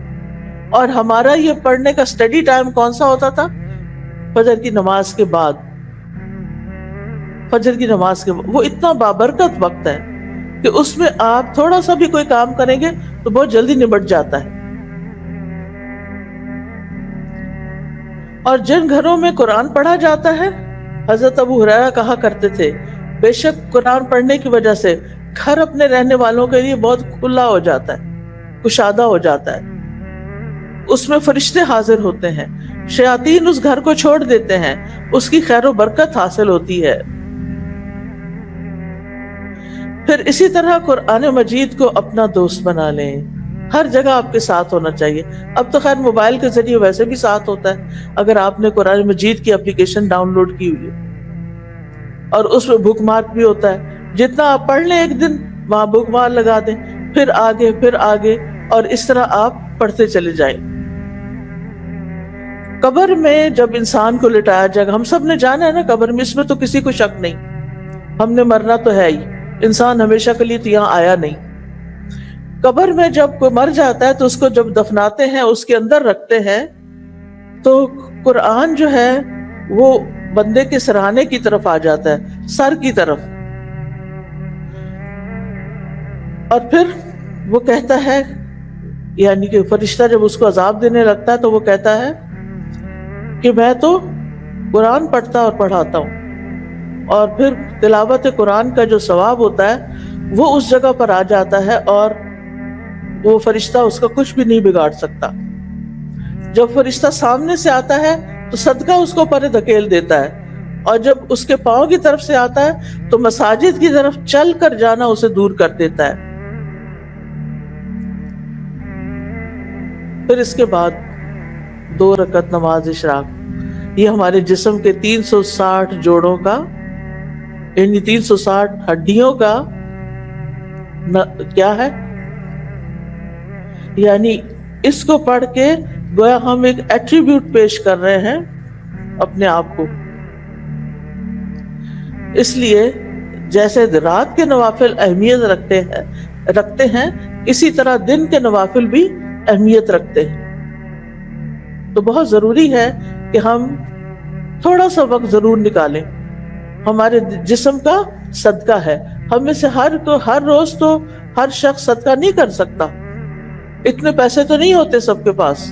اور ہمارا یہ پڑھنے کا سٹڈی ٹائم کون سا ہوتا تھا؟ فجر کی نماز کے بعد. فجر کی نماز کے بعد وہ اتنا بابرکت وقت ہے کہ اس میں آپ تھوڑا سا بھی کوئی کام کریں گے تو بہت جلدی نمٹ جاتا ہے. اور جن گھروں میں قرآن پڑھا جاتا ہے، حضرت ابو ہریرہ کہا کرتے تھے بے شک قرآن پڑھنے کی وجہ سے گھر اپنے رہنے والوں کے لیے بہت کھلا ہو جاتا ہے، کشادہ ہو جاتا ہے. اس میں فرشتے حاضر ہوتے ہیں، شیاطین اس گھر کو چھوڑ دیتے ہیں، اس کی خیر و برکت حاصل ہوتی ہے. پھر اسی طرح قرآن مجید کو اپنا دوست بنا لیں. ہر جگہ آپ کے ساتھ ہونا چاہیے. اب تو خیر موبائل کے ذریعے ویسے بھی ساتھ ہوتا ہے اگر آپ نے قرآن مجید کی اپلیکیشن ڈاؤن لوڈ کی ہوئی ہے اور اس میں بک مارک بھی ہوتا ہے. جتنا آپ پڑھ لیں ایک دن وہاں بک مارک لگا دیں, پھر آگے اور اس طرح آپ پڑھتے چلے جائیں. قبر میں جب انسان کو لٹایا جائے گا, ہم سب نے جانا ہے نا قبر میں, اس میں تو کسی کو شک نہیں, ہم نے مرنا تو ہے ہی, انسان ہمیشہ کے لیے تو یہاں آیا نہیں. قبر میں جب کوئی مر جاتا ہے تو اس کو جب دفناتے ہیں, اس کے اندر رکھتے ہیں, تو قرآن جو ہے وہ بندے کے سرہانے کی طرف آ جاتا ہے, سر کی طرف, اور پھر وہ کہتا ہے, یعنی کہ فرشتہ جب اس کو عذاب دینے لگتا ہے تو وہ کہتا ہے کہ میں تو قرآن پڑھتا اور پڑھاتا ہوں, اور پھر تلاوت قرآن کا جو ثواب ہوتا ہے وہ اس جگہ پر آ جاتا ہے اور وہ فرشتہ اس کا کچھ بھی نہیں بگاڑ سکتا. جب فرشتہ سامنے سے آتا ہے تو صدقہ اس کو پرے دھکیل دیتا ہے, اور جب اس کے پاؤں کی طرف سے آتا ہے تو مساجد کی طرف چل کر جانا اسے دور کر دیتا ہے. پھر اس کے بعد 2 رکعت نماز اشراق, یہ ہمارے جسم کے 360 جوڑوں کا, یعنی 360 ہڈیوں کا کیا ہے, یعنی اس کو پڑھ کے گویا ہم ایک ایٹریبیوٹ پیش کر رہے ہیں اپنے آپ کو. اس لیے جیسے رات کے نوافل اہمیت رکھتے ہیں اسی طرح دن کے نوافل بھی اہمیت رکھتے ہیں. تو بہت ضروری ہے کہ ہم تھوڑا سا وقت ضرور نکالیں, ہمارے جسم کا صدقہ ہے. ہم میں سے ہر روز تو ہر شخص صدقہ نہیں کر سکتا, اتنے پیسے تو نہیں ہوتے سب کے پاس,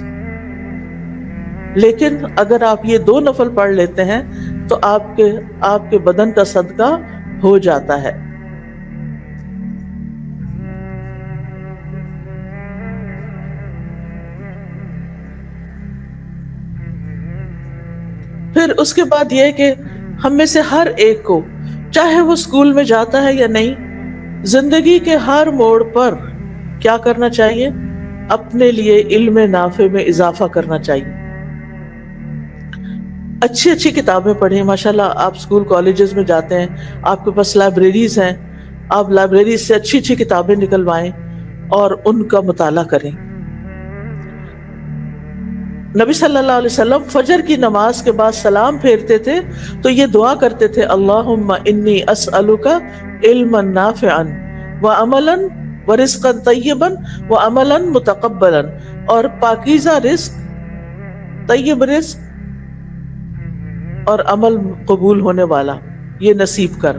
لیکن اگر آپ یہ 2 نفل پڑھ لیتے ہیں تو آپ کے بدن کا صدقہ ہو جاتا ہے. پھر اس کے بعد یہ کہ ہم میں سے ہر ایک کو, چاہے وہ اسکول میں جاتا ہے یا نہیں, زندگی کے ہر موڑ پر کیا کرنا چاہیے, اپنے لیے علم نافع میں اضافہ کرنا چاہیے. اچھی کتابیں پڑھیں. ماشاءاللہ آپ اسکول کالجز میں جاتے ہیں, آپ کے پاس لائبریریز ہیں, آپ لائبریریز سے اچھی کتابیں نکلوائیں اور ان کا مطالعہ کریں. نبی صلی اللہ علیہ وسلم فجر کی نماز کے بعد سلام پھیرتے تھے تو یہ دعا کرتے تھے, اللہم انی اسألک علما نافعا وعملا ورزقا طیبا وعملا متقبلا, اور پاکیزہ رزق, طیب رزق اور عمل قبول ہونے والا یہ نصیب کر.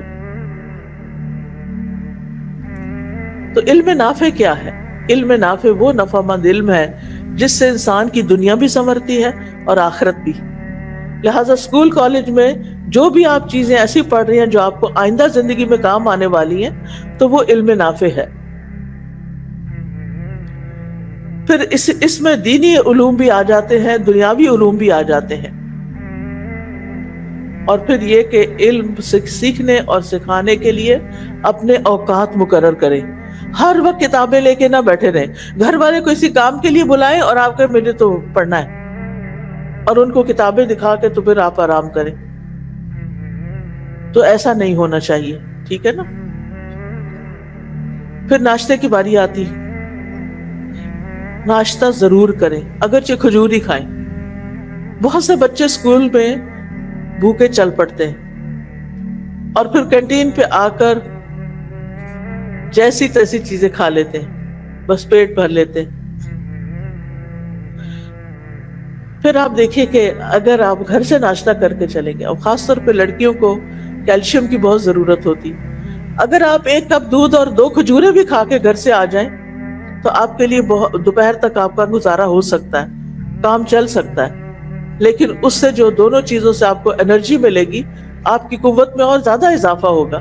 تو علم نافع کیا ہے؟ علم نافع وہ نفع مند علم ہے جس سے انسان کی دنیا بھی سنورتی ہے اور آخرت بھی. لہٰذا اسکول کالج میں جو بھی آپ چیزیں ایسی پڑھ رہی ہیں جو آپ کو آئندہ زندگی میں کام آنے والی ہیں تو وہ علم نافع ہے. پھر اس میں دینی علوم بھی آ جاتے ہیں, دنیاوی علوم بھی آ جاتے ہیں. اور پھر یہ کہ علم سیکھنے اور سکھانے کے لیے اپنے اوقات مقرر کریں. ہر وقت کتابیں لے کے نہ بیٹھے رہیں. گھر والے کو اسی کام کے لیے بلائیں اور آپ کہیں مجھے تو پڑھنا ہے, اور ان کو کتابیں دکھا کے تو پھر آپ آرام کریں. تو ایسا نہیں ہونا چاہیے, ٹھیک ہے نا. پھر ناشتے کی باری آتی, ناشتہ ضرور کریں, اگرچہ کھجور ہی کھائیں. بہت سے بچے اسکول میں بھوکے چل پڑتے ہیں اور پھر کینٹین پہ آ کر جیسی تیسی چیزیں کھا لیتے ہیں, بس پیٹ بھر لیتے ہیں. پھر آپ دیکھیے کہ اگر آپ گھر سے ناشتہ کر کے چلیں گے, اور خاص طور پہ لڑکیوں کو کیلشیم کی بہت ضرورت ہوتی, اگر آپ 1 کپ دودھ اور 2 کھجوریں بھی کھا کے گھر سے آ جائیں تو آپ کے لیے دوپہر تک آپ کا گزارا ہو سکتا ہے, کام چل سکتا ہے. لیکن اس سے جو دونوں چیزوں سے آپ کو انرجی ملے گی, آپ کی قوت میں اور زیادہ اضافہ ہوگا.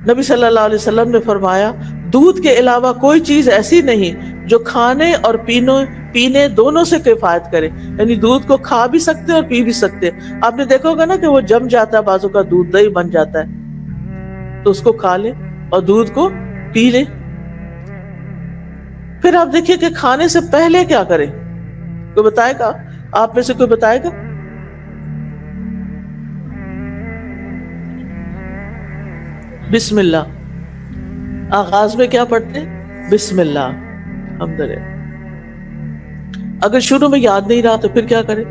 نبی صلی اللہ علیہ وسلم نے فرمایا, دودھ کے علاوہ کوئی چیز ایسی نہیں جو کھانے اور پینے دونوں سے کفایت کرے. یعنی دودھ کو کھا بھی سکتے اور پی بھی سکتے. آپ نے دیکھا ہوگا نا کہ وہ جم جاتا ہے, بازو کا دودھ دہی بن جاتا ہے, تو اس کو کھا لیں اور دودھ کو پی لیں. پھر آپ دیکھیے کہ کھانے سے پہلے کیا کریں. کوئی بتائے گا؟ آپ میں سے کوئی بتائے گا؟ بسم اللہ. آغاز میں کیا پڑھتے ہیں؟ بسم اللہ. الحمدللہ. اگر شروع میں یاد نہیں رہا تو پھر کیا کریں؟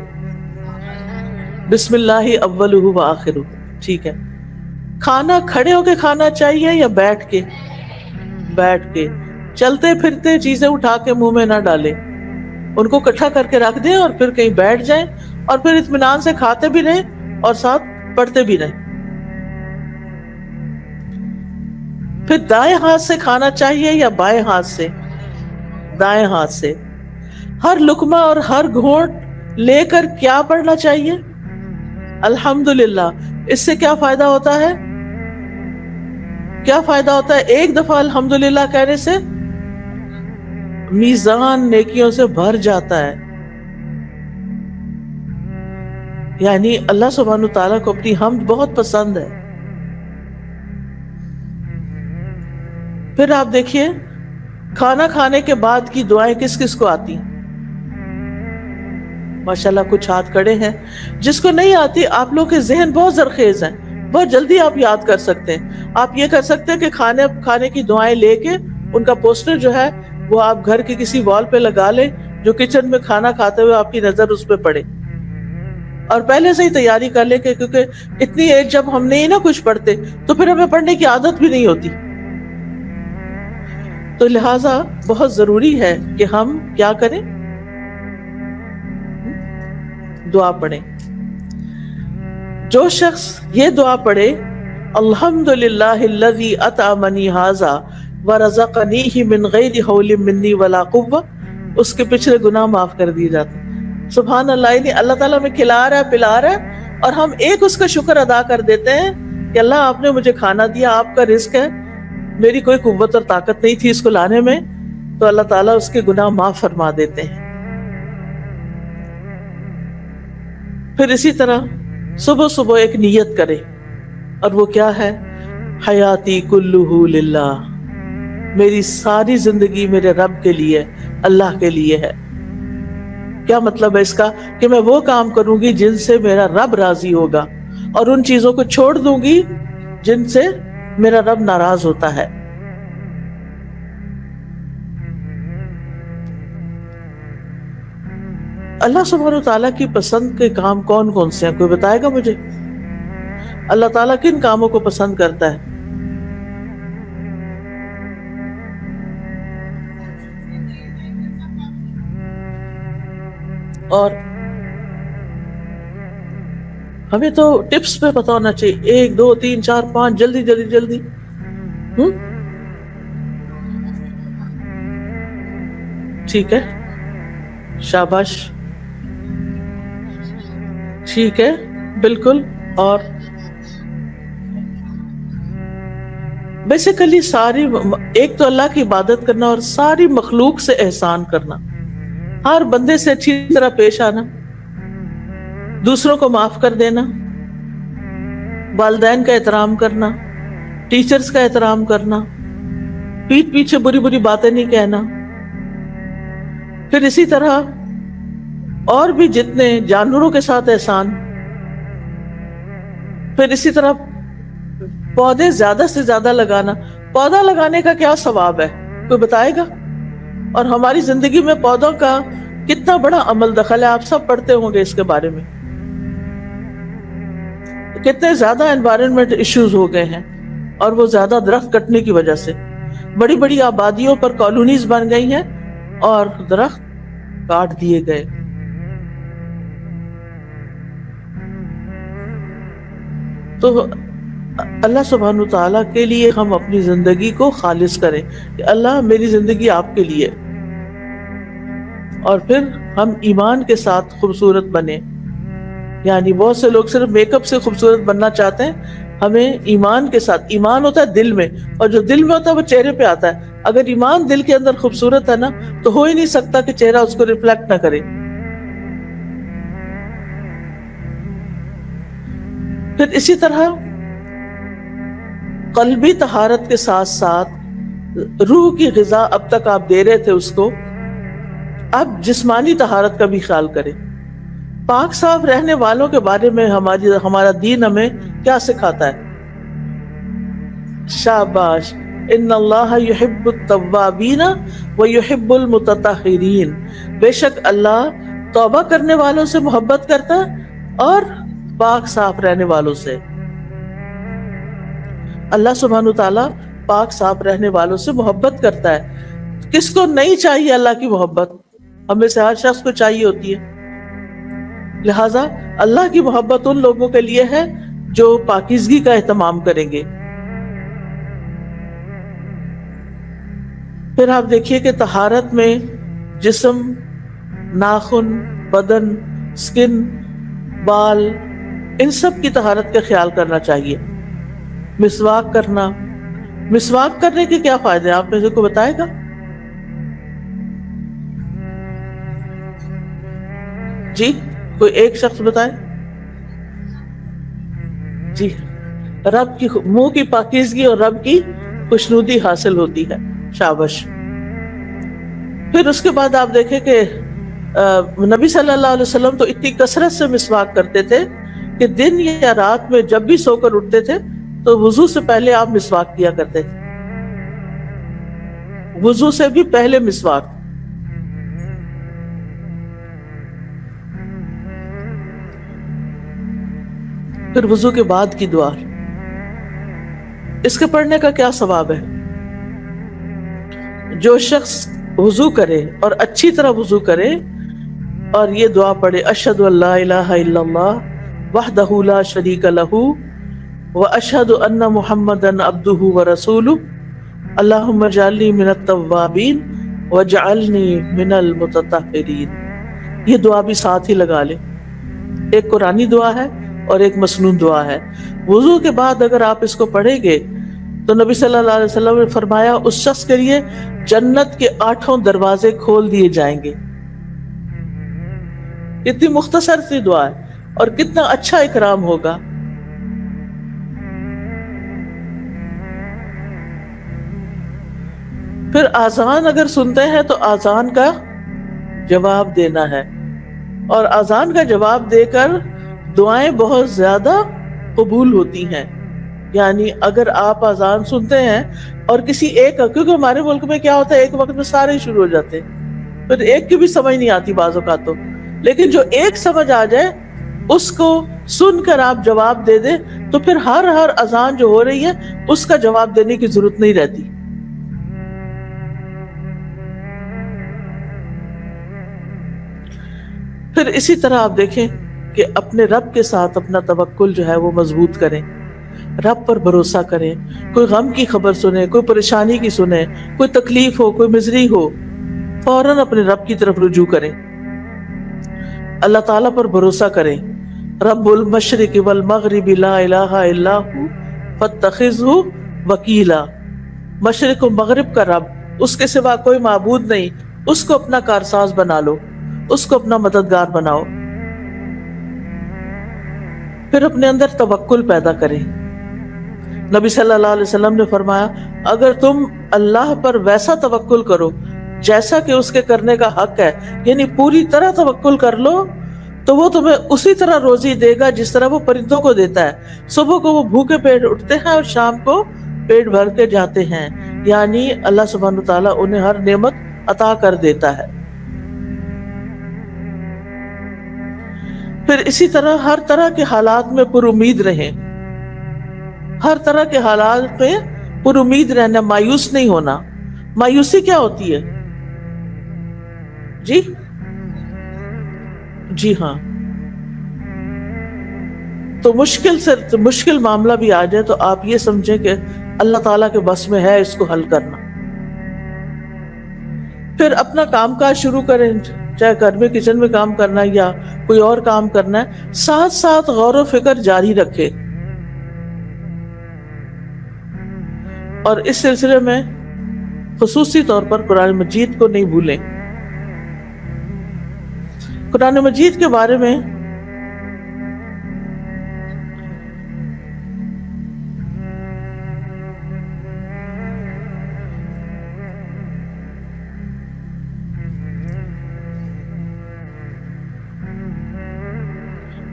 بسم اللہ اولہ و آخرہ. ٹھیک ہے. کھانا کھڑے ہو کے کھانا چاہیے یا بیٹھ کے؟ بیٹھ کے. چلتے پھرتے چیزیں اٹھا کے منہ میں نہ ڈالیں، ان کو اکٹھا کر کے رکھ دیں اور پھر کہیں بیٹھ جائیں اور پھر اطمینان سے کھاتے بھی رہیں اور ساتھ پڑھتے بھی رہیں. پھر دائیں ہاتھ سے کھانا چاہیے یا بائیں ہاتھ سے؟ دائیں ہاتھ سے. ہر لقمہ اور ہر گھونٹ لے کر کیا پڑھنا چاہیے؟ الحمدللہ. اس سے کیا فائدہ ہوتا ہے؟ کیا فائدہ ہوتا ہے؟ ایک دفعہ الحمدللہ کہنے سے میزان نیکیوں سے بھر جاتا ہے. یعنی اللہ سبحانہ تعالیٰ کو اپنی حمد بہت پسند ہے. پھر آپ دیکھیے کھانا کھانے کے بعد کی دعائیں کس کس کو آتی ہیں؟ ماشاءاللہ کچھ ہاتھ کھڑے ہیں. جس کو نہیں آتی، آپ لوگ کے ذہن بہت زرخیز ہیں، بہت جلدی آپ یاد کر سکتے ہیں. آپ یہ کر سکتے ہیں کہ کھانے کی دعائیں لے کے ان کا پوسٹر جو ہے وہ آپ گھر کے کسی وال پہ لگا لیں، جو کچن میں کھانا کھاتے ہوئے آپ کی نظر اس پہ پڑے. اور پہلے سے ہی تیاری کر لیں کہ کیونکہ اتنی ایج جب ہم نہیں نا کچھ پڑھتے تو پھر ہمیں پڑھنے کی عادت بھی نہیں ہوتی. تو لہٰذا بہت ضروری ہے کہ ہم کیا کریں؟ دعا پڑھیں. جو شخص یہ دعا پڑھے الحمدللہ الذی اطعمنی ھذا ورزقنیہ من غیر حول منی ولا قوہ، اس کے پچھلے گناہ معاف کر دیے جاتے ہیں. سبحان اللہ. یعنی اللہ تعالیٰ ہمیں کھلا رہا ہے، پلا رہا ہے، اور ہم ایک اس کا شکر ادا کر دیتے ہیں کہ اللہ آپ نے مجھے کھانا دیا، آپ کا رزق ہے، میری کوئی قوت اور طاقت نہیں تھی اس کو لانے میں، تو اللہ تعالیٰ اس کے گناہ معاف فرما دیتے ہیں. پھر اسی طرح صبح صبح ایک نیت کرے، اور وہ کیا ہے؟ حیاتی کلہ للہ، میری ساری زندگی میرے رب کے لیے، اللہ کے لیے ہے. کیا مطلب ہے اس کا؟ کہ میں وہ کام کروں گی جن سے میرا رب راضی ہوگا، اور ان چیزوں کو چھوڑ دوں گی جن سے میرا رب ناراض ہوتا ہے. اللہ سبحانہ تعالیٰ کی پسند کے کام کون کون سے ہیں؟ کوئی بتائے گا مجھے؟ اللہ تعالیٰ کن کاموں کو پسند کرتا ہے؟ اور ہمیں تو ٹپس پہ پتا ہونا چاہیے، 1 2 3 4 5، جلدی جلدی جلدی. ٹھیک ہے، شاباش، ٹھیک ہے، بالکل. اور بیسیکلی ساری، ایک تو اللہ کی عبادت کرنا اور ساری مخلوق سے احسان کرنا، ہر بندے سے اچھی طرح پیش آنا، دوسروں کو معاف کر دینا، والدین کا احترام کرنا، ٹیچرز کا احترام کرنا، پیٹھ پیچھے بری بری باتیں نہیں کہنا. پھر اسی طرح اور بھی جتنے جانوروں کے ساتھ احسان. پھر اسی طرح پودے زیادہ سے زیادہ لگانا. پودا لگانے کا کیا ثواب ہے؟ کوئی بتائے گا؟ اور ہماری زندگی میں پودوں کا کتنا بڑا عمل دخل ہے، آپ سب پڑھتے ہوں گے اس کے بارے میں. کتنے زیادہ انوائرمنٹ ایشوز ہو گئے ہیں، اور وہ زیادہ درخت کٹنے کی وجہ سے. بڑی بڑی آبادیوں پر کالونیز بن گئی ہیں اور درخت کاٹ دیے گئے. تو اللہ سبحانہ تعالیٰ کے لیے ہم اپنی زندگی کو خالص کریں کہ اللہ میری زندگی آپ کے لیے، اور پھر ہم ایمان کے ساتھ خوبصورت بنیں. یعنی بہت سے لوگ صرف میک اپ سے خوبصورت بننا چاہتے ہیں، ہمیں ایمان کے ساتھ. ایمان ہوتا ہے دل میں، اور جو دل میں ہوتا ہے وہ چہرے پہ آتا ہے. اگر ایمان دل کے اندر خوبصورت ہے نا، تو ہو ہی نہیں سکتا کہ چہرہ اس کو ریفلیکٹ نہ کرے. پھر اسی طرح قلبی طہارت کے ساتھ ساتھ روح کی غذا اب تک آپ دے رہے تھے اس کو، اب جسمانی طہارت کا بھی خیال کریں۔ پاک صاف رہنے والوں کے بارے میں ہمارا دین ہمیں کیا سکھاتا ہے؟ شاباش، ان اللہ یحب التوابین ویحب المتطہرین، بے شک اللہ توبہ کرنے والوں سے محبت کرتا ہے اور پاک صاف رہنے والوں سے۔ اللہ سبحانہ تعالیٰ پاک صاف رہنے والوں سے محبت کرتا ہے۔ کس کو نہیں چاہیے اللہ کی محبت؟ ہمیں سے ہر شخص کو چاہیے ہوتی ہے۔ لہٰذا اللہ کی محبت ان لوگوں کے لیے ہے جو پاکیزگی کا اہتمام کریں گے۔ پھر آپ دیکھیے کہ طہارت میں جسم، ناخن، بدن، سکن، بال، ان سب کی طہارت کا خیال کرنا چاہیے۔ مسواک کرنا، مسواک کرنے کے کیا فائدے ہیں؟ آپ میں سے کوئی بتائے گا؟ جی کوئی ایک شخص بتائے۔ جی، رب کی منہ کی پاکیزگی اور رب کی خوشنودی حاصل ہوتی ہے۔ شاباش۔ پھر اس کے بعد آپ دیکھیں کہ نبی صلی اللہ علیہ وسلم تو اتنی کثرت سے مسواک کرتے تھے کہ دن یا رات میں جب بھی سو کر اٹھتے تھے تو وضو سے پہلے آپ مسواک کیا کرتے تھے، وضو سے بھی پہلے مسواک۔ پھر وضو کے بعد کی دعا، اس کے پڑھنے کا کیا ثواب ہے؟ جو شخص وضو کرے اور اچھی طرح وضو کرے اور یہ دعا پڑھے، اشہد ان لا الہ الا اللہ وحدہ لا شریک لہ واشہد ان محمدا عبدہ ورسولہ اللہم اجعلنی من التوابین واجعلنی من المتطہرین، یہ دعا بھی ساتھ ہی لگا لے۔ ایک قرآنی دعا ہے اور ایک مسنون دعا ہے۔ وضو کے بعد اگر آپ اس کو پڑھیں گے تو نبی صلی اللہ علیہ وسلم نے فرمایا اس شخص کے لیے جنت کے 8 دروازے کھول دیے جائیں گے۔ اتنی مختصر سی دعا ہے اور کتنا اچھا اکرام ہوگا۔ پھر آذان اگر سنتے ہیں تو آذان کا جواب دینا ہے، اور آذان کا جواب دے کر دعائیں بہت زیادہ قبول ہوتی ہیں۔ یعنی اگر آپ آذان سنتے ہیں اور کسی ایک، کیونکہ ہمارے ملک میں کیا ہوتا ہے ایک وقت میں سارے شروع ہو جاتے ہیں، پھر ایک کی بھی سمجھ نہیں آتی بعض اوقات تو، لیکن جو ایک سمجھ آ جائے اس کو سن کر آپ جواب دے دیں تو پھر ہر اذان جو ہو رہی ہے اس کا جواب دینے کی ضرورت نہیں رہتی۔ پھر اسی طرح آپ دیکھیں کہ اپنے رب کے ساتھ اپنا توکل جو ہے وہ مضبوط کریں، رب پر بھروسہ کریں۔ کوئی غم کی خبر سنیں، کوئی پریشانی کی سنیں، کوئی تکلیف ہو، کوئی مزری ہو، فوراً اپنے رب کی طرف رجوع کریں، اللہ تعالیٰ پر بھروسہ کریں۔ رب المشرق والمغرب لا الہ الا ہو فاتخذہ وکیلا، مشرق و مغرب کا رب، اس کے سوا کوئی معبود نہیں، اس کو اپنا کارساز بنا لو، اس کو اپنا مددگار بناؤ۔ پھر اپنے اندر توکل پیدا کریں۔ نبی صلی اللہ علیہ وسلم نے فرمایا اگر تم اللہ پر ویسا توکل کرو جیسا کہ اس کے کرنے کا حق ہے، یعنی پوری طرح توکل کر لو، تو وہ تمہیں اسی طرح روزی دے گا جس طرح وہ پرندوں کو دیتا ہے۔ صبح کو وہ بھوکے پیٹ اٹھتے ہیں اور شام کو پیٹ بھر کے جاتے ہیں، یعنی اللہ سبحانہ تعالیٰ انہیں ہر نعمت عطا کر دیتا ہے۔ پھر اسی طرح ہر طرح کے حالات میں پر امید رہیں، ہر طرح کے حالات میں پر امید رہنا، مایوس نہیں ہونا۔ مایوسی کیا ہوتی ہے؟ جی ہاں، تو مشکل معاملہ بھی آ جائے تو آپ یہ سمجھیں کہ اللہ تعالیٰ کے بس میں ہے اس کو حل کرنا۔ پھر اپنا کام کاج شروع کریں، چاہے گھر میں کچن میں کام کرنا ہے یا کوئی اور کام کرنا ہے، ساتھ ساتھ غور و فکر جاری رکھے۔ اور اس سلسلے میں خصوصی طور پر قرآن مجید کو نہیں بھولیں۔ قرآن مجید کے بارے میں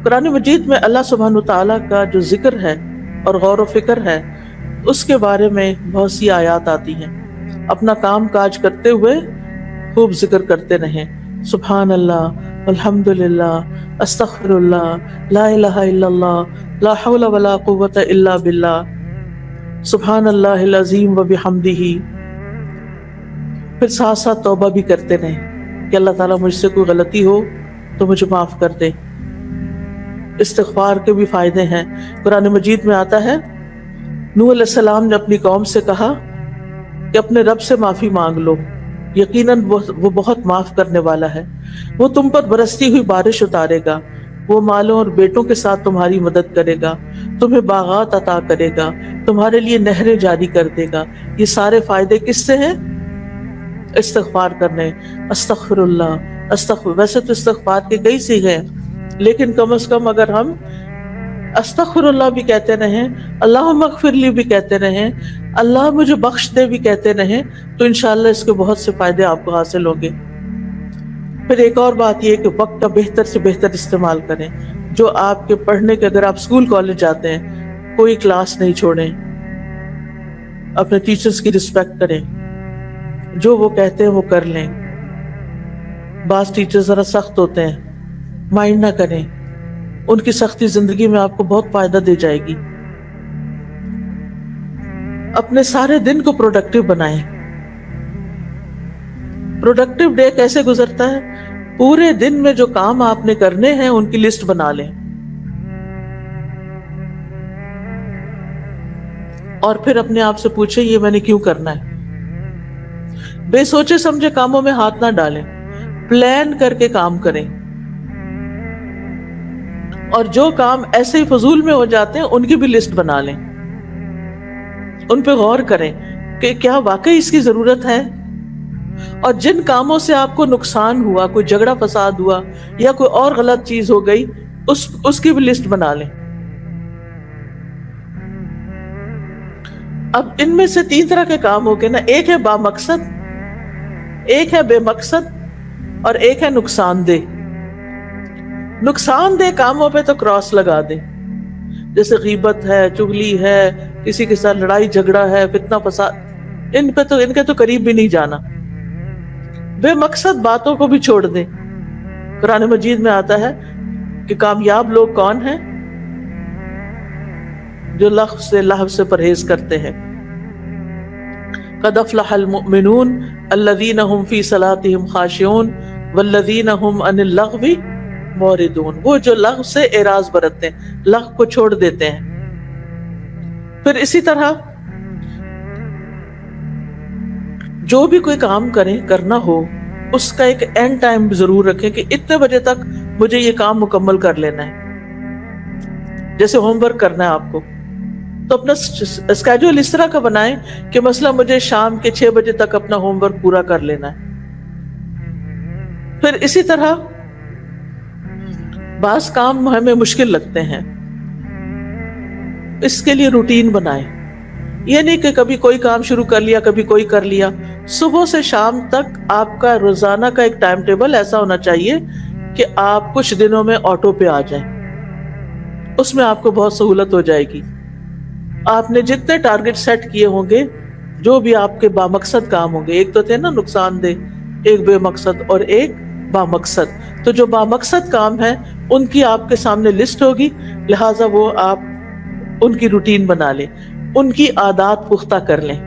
قرآن مجید میں اللہ سبحانہ تعالیٰ کا جو ذکر ہے اور غور و فکر ہے اس کے بارے میں بہت سی آیات آتی ہیں. اپنا کام کاج کرتے ہوئے خوب ذکر کرتے رہیں. سبحان اللہ، الحمد للہ، استغفر اللہ، لا الہ الا اللہ، لا حول ولا قوت الا باللہ، سبحان اللہ العظیم و بحمدہ. پھر ساتھ ساتھ توبہ بھی کرتے رہیں کہ اللہ تعالیٰ مجھ سے کوئی غلطی ہو تو مجھے معاف کر دے. استغفار کے بھی فائدے ہیں. قرآن مجید میں آتا ہے نوح علیہ السلام نے اپنی قوم سے کہا کہ اپنے رب سے معافی مانگ لو، یقیناً وہ بہت معاف کرنے والا ہے. وہ تم پر برستی ہوئی بارش اتارے گا، وہ مالوں اور بیٹوں کے ساتھ تمہاری مدد کرے گا، تمہیں باغات عطا کرے گا، تمہارے لیے نہریں جاری کر دے گا. یہ سارے فائدے کس سے ہیں؟ استغفار کرنے. استغفر اللہ، استغفر. ویسے تو استغفار کے کئی صیغے ہیں، لیکن کم از کم اگر ہم استغفر اللہ بھی کہتے رہیں، اللہم اغفر لی بھی کہتے رہیں، اللہ مجھے بخش دے بھی کہتے رہیں، تو انشاءاللہ اس کے بہت سے فائدے آپ کو حاصل ہوں گے. پھر ایک اور بات یہ کہ وقت کا بہتر سے بہتر استعمال کریں. جو آپ کے پڑھنے کے، اگر آپ اسکول کالج جاتے ہیں، کوئی کلاس نہیں چھوڑیں، اپنے ٹیچرز کی رسپیکٹ کریں، جو وہ کہتے ہیں وہ کر لیں. بعض ٹیچر ذرا سخت ہوتے ہیں، مائنڈ نہ کریں، ان کی سختی زندگی میں آپ کو بہت فائدہ دے جائے گی. اپنے سارے دن کو پروڈکٹیو بنائیں. پروڈکٹیو ڈے کیسے گزرتا ہے؟ پورے دن میں جو کام آپ نے کرنے ہیں ان کی لسٹ بنا لیں، اور پھر اپنے آپ سے پوچھیں یہ میں نے کیوں کرنا ہے. بے سوچے سمجھے کاموں میں ہاتھ نہ ڈالیں، پلان کر کے کام کریں. اور جو کام ایسے ہی فضول میں ہو جاتے ہیں ان کی بھی لسٹ بنا لیں، ان پہ غور کریں کہ کیا واقعی اس کی ضرورت ہے. اور جن کاموں سے آپ کو نقصان ہوا، کوئی جھگڑا فساد ہوا یا کوئی اور غلط چیز ہو گئی، اس کی بھی لسٹ بنا لیں. اب ان میں سے 3 طرح کے کام ہو گئے نا. ایک ہے با مقصد، ایک ہے بے مقصد، اور ایک ہے نقصان دہ. نقصان دہ کاموں پہ تو کراس لگا دیں، جیسے غیبت ہے، چغلی ہے، کسی کے ساتھ لڑائی جھگڑا ہے، فتنہ فساد، ان کے تو قریب بھی نہیں جانا. بے مقصد باتوں کو بھی چھوڑ دیں. قرآن مجید میں آتا ہے کہ کامیاب لوگ کون ہیں؟ جو لغو سے پرہیز کرتے ہیں. قد افلح المؤمنون الذین هم فی صلاتهم خاشعون والذین هم عن اللغو معرضون. وہ جو لغو سے اعراض برتتے ہیں، لغو کو چھوڑ دیتے ہیں. پھر اسی طرح جو بھی کوئی کام کرنا ہو، اس کا ایک اینڈ ٹائم ضرور رکھیں کہ اتنے بجے تک مجھے یہ کام مکمل کر لینا ہے. جیسے ہوم ورک کرنا ہے آپ کو، تو اپنا اسکیڈول اس طرح کا بنائیں کہ مثلا مجھے شام کے 6 بجے تک اپنا ہوم ورک پورا کر لینا ہے. پھر اسی طرح بعض کام ہمیں مشکل لگتے ہیں، اس کے لیے روٹین بنائیں. یہ نہیں کہ کبھی کوئی کام شروع کر لیا، کبھی کوئی کر لیا. صبح سے شام تک آپ کا روزانہ کا ایک ٹائم ٹیبل ایسا ہونا چاہیے کہ آپ کچھ دنوں میں آٹو پہ آ جائیں. اس میں آپ کو بہت سہولت ہو جائے گی. آپ نے جتنے ٹارگٹ سیٹ کیے ہوں گے، جو بھی آپ کے بامقصد کام ہوں گے، ایک تو تھے نا نقصان دہ، ایک بے مقصد اور ایک بامقصد. تو جو بامقصد کام ہے ان کی آپ کے سامنے لسٹ ہوگی، لہٰذا وہ آپ ان کی روٹین بنا لیں، ان کی عادات پختہ کر لیں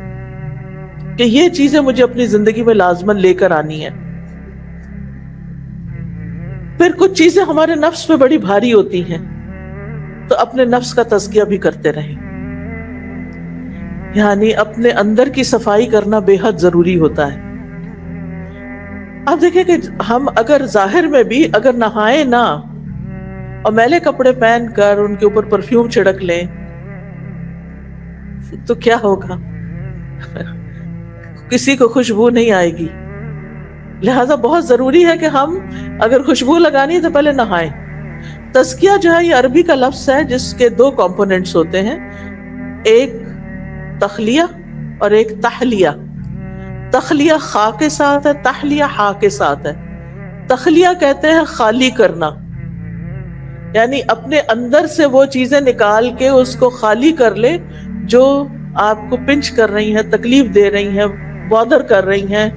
کہ یہ چیزیں مجھے اپنی زندگی میں لازماً لے کر آنی ہے. پھر کچھ چیزیں ہمارے نفس پہ بڑی بھاری ہوتی ہیں، تو اپنے نفس کا تزکیہ بھی کرتے رہیں. یعنی اپنے اندر کی صفائی کرنا بے حد ضروری ہوتا ہے. آپ دیکھیں کہ ہم اگر ظاہر میں بھی اگر نہائیں نہ اور میلے کپڑے پہن کر ان کے اوپر پرفیوم چھڑک لیں تو کیا ہوگا؟ کسی کو خوشبو نہیں آئے گی. لہذا بہت ضروری ہے کہ ہم اگر خوشبو لگانی ہے تو پہلے نہائیں. تزکیہ جو ہے یہ عربی کا لفظ ہے جس کے 2 کمپوننٹس ہوتے ہیں، ایک تخلیہ اور ایک تحلیہ. تخلیہ خا کے ساتھ ہے، تحلیہ ہا کے ساتھ ہے. تخلیہ کہتے ہیں خالی کرنا، یعنی اپنے اندر سے وہ چیزیں نکال کے اس کو خالی کر لے جو آپ کو پنچ کر رہی ہیں، تکلیف دے رہی ہیں، بادر کر رہی ہیں،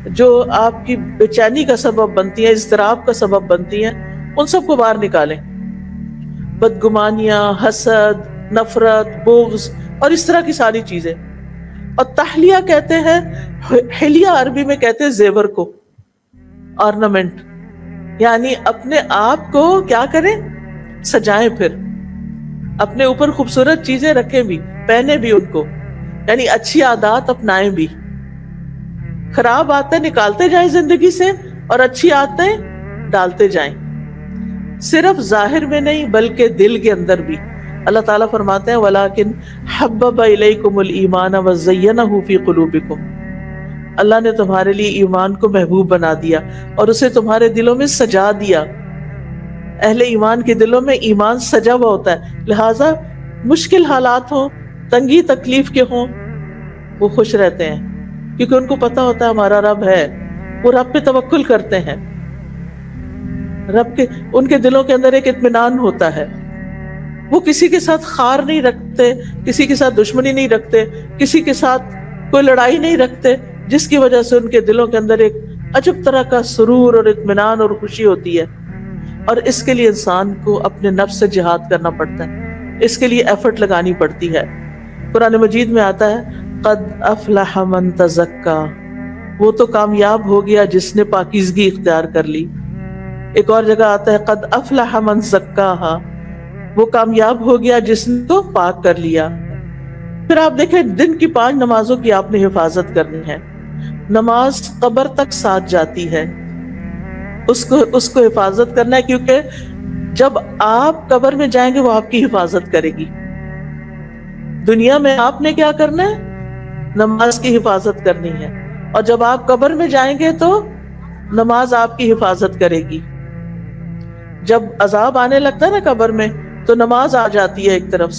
جو آپ کی بے چینی کا سبب بنتی ہیں، اضطراب کا سبب بنتی ہیں، ان سب کو باہر نکالیں. بدگمانیاں، حسد، نفرت، بغض اور اس طرح کی ساری چیزیں. اور تحلیہ کہتے ہیں، حلیہ عربی میں کہتے ہیں زیور کو، آرنامنٹ. یعنی اپنے آپ کو کیا کریں؟ سجائیں. پھر اپنے اوپر خوبصورت چیزیں رکھیں بھی، پہنے بھی ان کو. یعنی اچھی عادات اپنائیں بھی. خراب عادتیں نکالتے جائیں زندگی سے اور اچھی عادتیں ڈالتے جائیں. صرف ظاہر میں نہیں بلکہ دل کے اندر بھی. اللہ تعالیٰ فرماتے ہیں وَلَكِنْ حَبَّبَ إِلَيْكُمُ الْإِيمَانَ وَزَيَّنَهُ فِي قُلُوبِكُمْ. اللہ نے تمہارے لیے ایمان کو محبوب بنا دیا اور اسے تمہارے دلوں میں سجا دیا. اہل ایمان کے دلوں میں ایمان سجا ہوا ہوتا ہے، لہٰذا مشکل حالات ہوں، تنگی تکلیف کے ہوں، وہ خوش رہتے ہیں کیونکہ ان کو پتا ہوتا ہے ہمارا رب ہے. وہ رب پہ توکل کرتے ہیں. رب کے ان کے دلوں کے اندر ایک اطمینان ہوتا ہے. وہ کسی کے ساتھ خار نہیں رکھتے، کسی کے ساتھ دشمنی نہیں رکھتے، کسی کے ساتھ کوئی لڑائی نہیں رکھتے، جس کی وجہ سے ان کے دلوں کے اندر ایک عجب طرح کا سرور اور اطمینان اور خوشی ہوتی ہے. اور اس کے لیے انسان کو اپنے نفس سے جہاد کرنا پڑتا ہے، اس کے لیے ایفرٹ لگانی پڑتی ہے. قرآن مجید میں آتا ہے قد افلح من تزکا، وہ تو کامیاب ہو گیا جس نے پاکیزگی اختیار کر لی. ایک اور جگہ آتا ہے قد افلح من زکاہا، وہ کامیاب ہو گیا جس نے تو پاک کر لیا. پھر آپ دیکھیں دن کی 5 نمازوں کی آپ نے حفاظت کرنی ہے. نماز قبر تک ساتھ جاتی ہے، اس کو حفاظت کرنا ہے، کیونکہ جب آپ قبر میں جائیں گے وہ آپ کی حفاظت کرے گی. دنیا میں آپ نے کیا کرنا ہے؟ نماز کی حفاظت کرنی ہے. اور جب آپ قبر میں جائیں گے تو نماز آپ کی حفاظت کرے گی. جب عذاب آنے لگتا ہے نا قبر میں تو نماز آ جاتی ہے، ایک طرف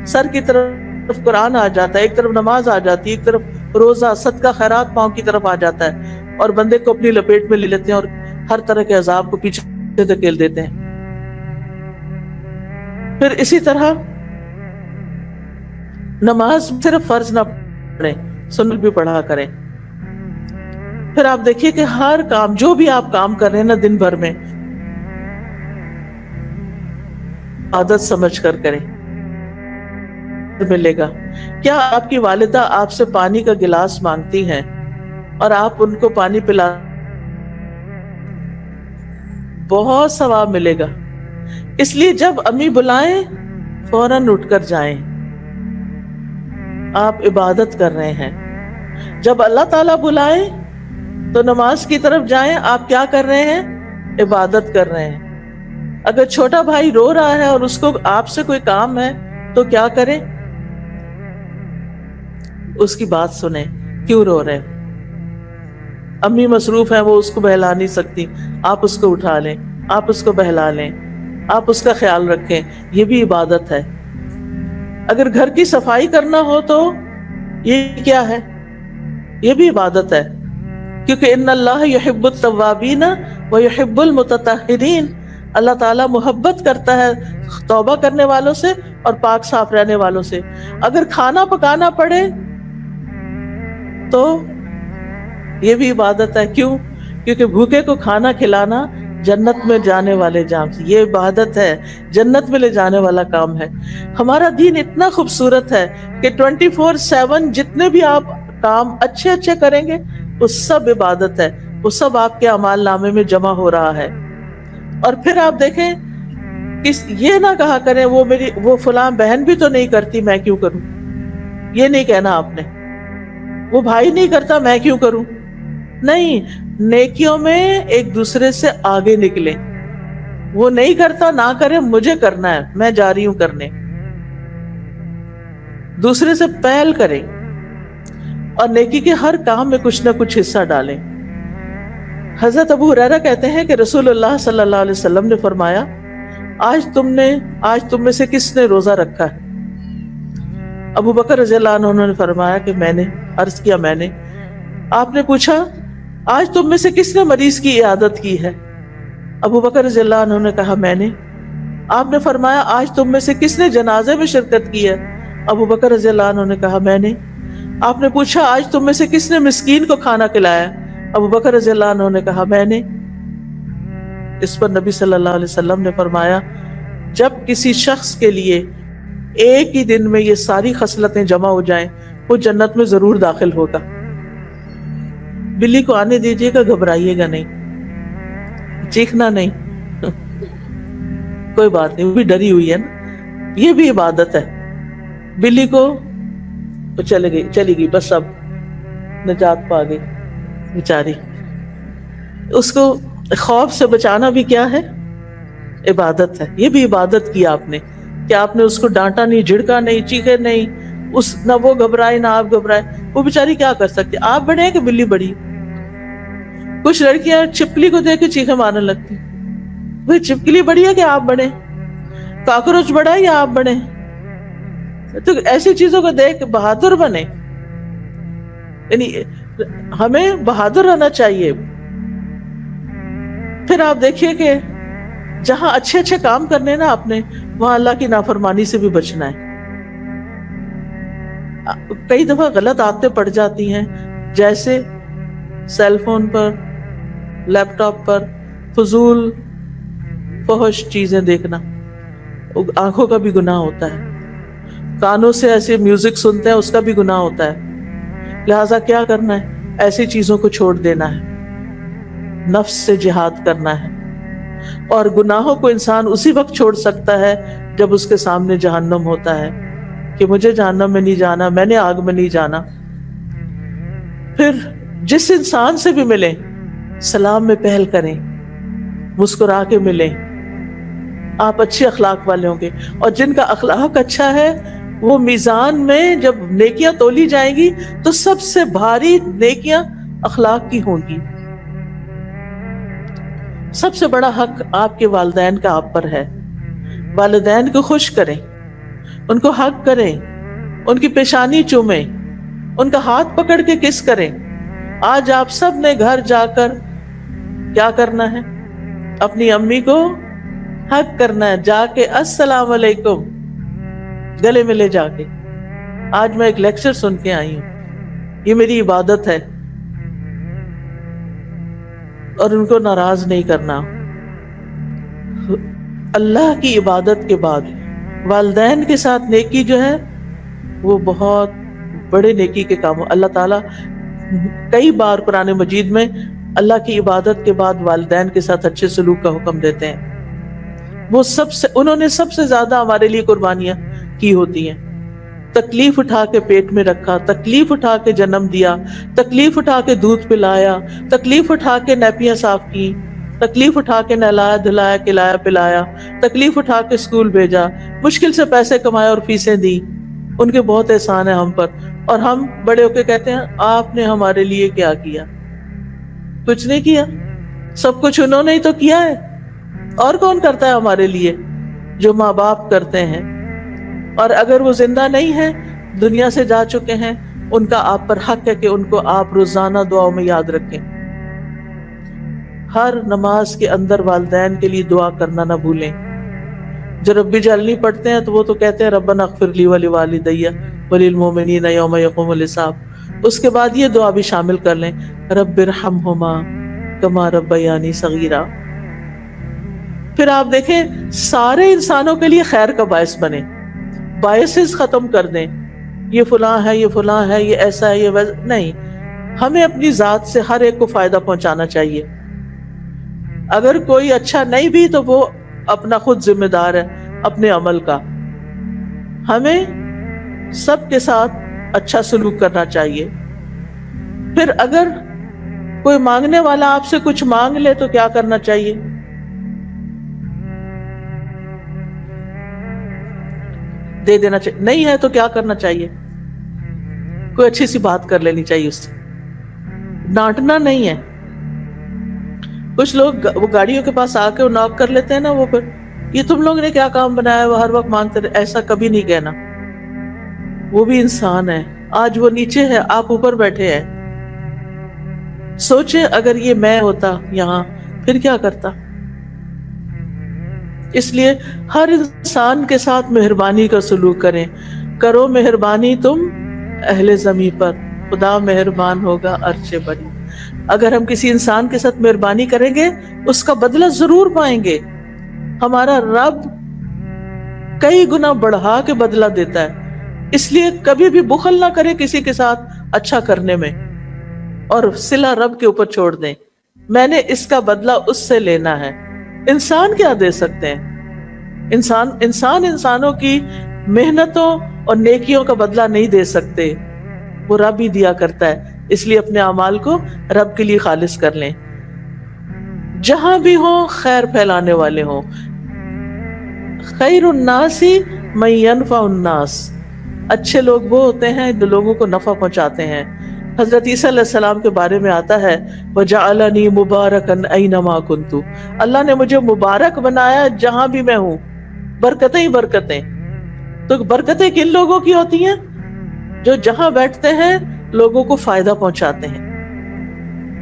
سر کی طرف قرآن آ جاتا ہے، ایک طرف نماز آ جاتی ہے، ایک طرف روزہ صدقہ خیرات پاؤں کی طرف آ جاتا ہے، اور بندے کو اپنی لپیٹ میں لے لیتے ہیں اور ہر طرح کے عذاب کو پیچھے دھکیل دیتے ہیں. پھر اسی طرح نماز صرف فرض نہ پڑھیں، سنت بھی پڑھا کریں. پھر آپ دیکھیے کہ ہر کام، جو بھی آپ کام کر رہے ہیں نا دن بھر میں، عادت سمجھ کر کریں، ملے گا. کیا آپ کی والدہ آپ سے پانی کا گلاس مانگتی ہیں اور آپ ان کو پانی پلا، بہت ثواب ملے گا. اس لیے جب امی بلائیں فوراً اٹھ کر جائیں، آپ عبادت کر رہے ہیں. جب اللہ تعالیٰ بلائیں تو نماز کی طرف جائیں، آپ کیا کر رہے ہیں؟ عبادت کر رہے ہیں. اگر چھوٹا بھائی رو رہا ہے اور اس کو آپ سے کوئی کام ہے تو کیا کریں؟ اس کی بات سنیں، کیوں رو رہے ہیں؟ امی مصروف ہیں، وہ اس کو بہلا نہیں سکتی، آپ اس کو اٹھا لیں، آپ اس کو بہلا لیں، آپ اس کا خیال رکھیں. یہ بھی عبادت ہے. اگر گھر کی صفائی کرنا ہو تو یہ کیا ہے؟ یہ بھی عبادت ہے، کیونکہ ان اللہ یحب التوابین ویحب المتطہرین. اللہ تعالیٰ محبت کرتا ہے توبہ کرنے والوں سے اور پاک صاف رہنے والوں سے. اگر کھانا پکانا پڑے تو یہ بھی عبادت ہے. کیوں؟ کیونکہ بھوکے کو کھانا کھلانا جنت میں جانے والے جام سے، یہ عبادت ہے، جنت میں لے جانے والا کام ہے. ہمارا دین اتنا خوبصورت ہے کہ 24/7 جتنے بھی آپ کام اچھے اچھے کریں گے وہ سب عبادت ہے، وہ سب آپ کے اعمال نامے میں جمع ہو رہا ہے. اور پھر آپ دیکھیں یہ نہ کہا کریں وہ فلاں بہن بھی تو نہیں کرتی، میں کیوں کروں. یہ نہیں کہنا آپ نے. وہ بھائی نہیں کرتا، میں کیوں کروں. نہیں، نیکیوں میں ایک دوسرے سے آگے نکلیں. وہ نہیں کرتا، نہ کرے، مجھے کرنا ہے، میں جا رہی ہوں کرنے. دوسرے سے پہل کریں اور نیکی کے ہر کام میں کچھ نہ کچھ حصہ ڈالیں. حضرت ابو ہریرہ کہتے ہیں کہ رسول اللہ صلی اللہ علیہ وسلم نے فرمایا آج تم میں سے کس نے روزہ رکھا ہے؟ ابو بکر رضی اللہ عنہ نے فرمایا کہ میں نے. عرض کیا میں نے. آپ نے پوچھا آج تم میں سے کس نے مریض کی عیادت کی ہے؟ ابو بکر رضی اللہ عنہ نے کہا میں نے. آپ نے فرمایا آج تم میں سے کس نے جنازے میں شرکت کی ہے؟ ابو بکر رضی اللہ عنہ نے کہا میں نے۔ آپ نے پوچھا آج تم میں سے کس نے مسکین کو کھانا کھلایا؟ ابو بکر رضی اللہ عنہ نے کہا میں نے۔ اس پر نبی صلی اللہ علیہ وسلم نے فرمایا جب کسی شخص کے لیے ایک ہی دن میں یہ ساری خصلتیں جمع ہو جائیں وہ جنت میں ضرور داخل ہوگا۔ بلی کو آنے دیجیے گا، گھبرائیے گا نہیں، چیخنا نہیں، کوئی بات نہیں، وہ بھی ڈری ہوئی ہے نا، یہ بھی عبادت ہے۔ بلی کو چلی گئی بس، اب نجات پا گئی بیچاری۔ اس کو خوف سے بچانا بھی کیا ہے؟ عبادت ہے۔ یہ بھی عبادت کی آپ نے کہ آپ نے اس کو ڈانٹا نہیں، جھڑکا نہیں، چیخے نہیں، نہ وہ گھبرائے نہ آپ گھبرائے۔ وہ بیچاری کیا کر سکتی؟ آپ بڑے کہ بلی بڑی؟ کچھ لڑکیاں چپکلی کو دیکھ کے چیخے مارنے لگتی، وہ چپکلی بڑی ہے کہ آپ بڑے؟ کاکروچ بڑا ہے یا آپ بڑے؟ تو ایسی چیزوں کو دیکھ بہادر بنے، یعنی ہمیں بہادر رہنا چاہیے۔ پھر آپ دیکھیے کہ جہاں اچھے اچھے کام کرنے نا آپ نے، وہاں اللہ کی نافرمانی سے بھی بچنا ہے۔ کئی دفعہ غلط عادتیں پڑ جاتی ہیں، جیسے سیل فون پر، لیپ ٹاپ پر فضول فحش چیزیں دیکھنا، آنکھوں کا بھی گناہ ہوتا ہے۔ کانوں سے ایسے میوزک سنتے ہیں، اس کا بھی گناہ ہوتا ہے۔ لہٰذا کیا کرنا ہے؟ ایسی چیزوں کو چھوڑ دینا ہے، نفس سے جہاد کرنا ہے۔ اور گناہوں کو انسان اسی وقت چھوڑ سکتا ہے جب اس کے سامنے جہنم ہوتا ہے کہ مجھے جہنم میں نہیں جانا، میں نے آگ میں نہیں جانا۔ پھر جس انسان سے بھی ملیں سلام میں پہل کریں، مسکرا کے ملیں، آپ اچھے اخلاق والے ہوں گے۔ اور جن کا اخلاق اچھا ہے وہ میزان میں جب نیکیاں تولی جائیں گی تو سب سے بھاری نیکیاں اخلاق کی ہوں گی۔ سب سے بڑا حق آپ کے والدین کا آپ پر ہے۔ والدین کو خوش کریں، ان کو حق کریں، ان کی پیشانی چومیں، ان کا ہاتھ پکڑ کے کس کریں۔ آج آپ سب نے گھر جا کر کیا کرنا ہے؟ اپنی امی کو حق کرنا ہے، جا کے السلام علیکم گلے ملے جا کے۔ آج میں ایک لیکچر سن کے آئی ہوں، یہ میری عبادت ہے، اور ان کو ناراض نہیں کرنا۔ اللہ کی عبادت کے بعد والدین کے ساتھ نیکی جو ہے وہ بہت بڑے نیکی کے کام۔ اللہ تعالیٰ کئی بار قرآن مجید میں اللہ کی عبادت کے بعد والدین کے ساتھ اچھے سلوک کا حکم دیتے ہیں۔ انہوں نے سب سے زیادہ ہمارے لیے قربانیاں کی ہوتی ہیں۔ تکلیف اٹھا کے پیٹ میں رکھا، تکلیف اٹھا کے جنم دیا، تکلیف اٹھا کے دودھ پلایا، تکلیف اٹھا کے نیپیاں صاف کی، تکلیف اٹھا کے نہلایا دھلایا کھلایا پلایا، تکلیف اٹھا کے اسکول بھیجا، مشکل سے پیسے کمائے اور فیسیں دی۔ ان کے بہت احسان ہے ہم پر، اور ہم بڑے ہو کے کہتے ہیں آپ نے ہمارے لیے کیا کیا؟ کچھ نہیں کیا، سب کچھ انہوں نے ہی تو کیا ہے۔ اور کون کرتا ہے ہمارے لیے؟ جو ماں باپ کرتے ہیں۔ اور اگر وہ زندہ نہیں ہیں، دنیا سے جا چکے ہیں، ان کا آپ پر حق ہے کہ ان کو آپ روزانہ دعاؤں میں یاد رکھیں۔ ہر نماز کے اندر والدین کے لیے دعا کرنا نہ بھولیں۔ جو ربی جلنی پڑھتے ہیں تو وہ تو کہتے ہیں ربنا اغفر لی ولوالدی وللمؤمنین یوم یقوم الحساب۔ اس کے بعد یہ دعا بھی شامل کر لیں، رب ارحمہما کما ربیانی صغیرا۔ پھر آپ دیکھیں سارے انسانوں کے لیے خیر کا باعث بنے، باعث ختم کر دیں، یہ فلاں ہے، یہ فلاں ہے، یہ ایسا ہے، یہ ویسا نہیں۔ ہمیں اپنی ذات سے ہر ایک کو فائدہ پہنچانا چاہیے۔ اگر کوئی اچھا نہیں بھی تو وہ اپنا خود ذمہ دار ہے اپنے عمل کا۔ ہمیں سب کے ساتھ اچھا سلوک کرنا چاہیے۔ پھر اگر کوئی مانگنے والا آپ سے کچھ مانگ لے تو کیا کرنا چاہیے؟ دے دینا چاہیے۔ نہیں ہے تو کیا کرنا چاہیے؟ کوئی اچھی سی بات کر لینی چاہیے اس سے، ڈانٹنا نہیں ہے۔ کچھ لوگ وہ گاڑیوں کے پاس آ کے ناک کر لیتے ہیں نا، وہ پھر یہ تم لوگ نے کیا کام بنایا، وہ ہر وقت مانگتے رہے۔ ایسا کبھی نہیں کہنا، وہ بھی انسان ہے۔ آج وہ نیچے ہے، آپ اوپر بیٹھے ہیں۔ سوچیں اگر یہ میں ہوتا یہاں پھر کیا کرتا؟ اس لیے ہر انسان کے ساتھ مہربانی کا سلوک کریں. کرو مہربانی تم اہل زمین پر، خدا مہربان ہوگا عرش بری. اگر ہم کسی انسان کے ساتھ مہربانی کریں گے اس کا بدلہ ضرور پائیں گے. ہمارا رب کئی گنا بڑھا کے بدلہ دیتا ہے. اس لیے کبھی بھی بخل نہ کرے کسی کے ساتھ اچھا کرنے میں، اور صلہ رب کے اوپر چھوڑ دیں. میں نے اس کا بدلہ اس سے لینا ہے. انسان کیا دے سکتے ہیں؟ انسانوں کی محنتوں اور نیکیوں کا بدلہ نہیں دے سکتے. وہ رب ہی دیا کرتا ہے. اس لیے اپنے اعمال کو رب کے لیے خالص کر لیں. جہاں بھی ہوں خیر پھیلانے والے ہوں. خیر الناس من ينفع الناس. اچھے لوگ وہ ہوتے ہیں جو لوگوں کو نفع پہنچاتے ہیں. حضرت عیسیٰ علیہ السلام کے بارے میں آتا ہے وَجَعَلَنِي مُبَارَكًا أَيْنَمَا كُنْتُ. اللہ نے مجھے مبارک بنایا جہاں بھی میں ہوں. برکتیں ہی برکتیں. تو برکتیں کن لوگوں کی ہوتی ہیں؟ جو جہاں بیٹھتے ہیں لوگوں کو فائدہ پہنچاتے ہیں.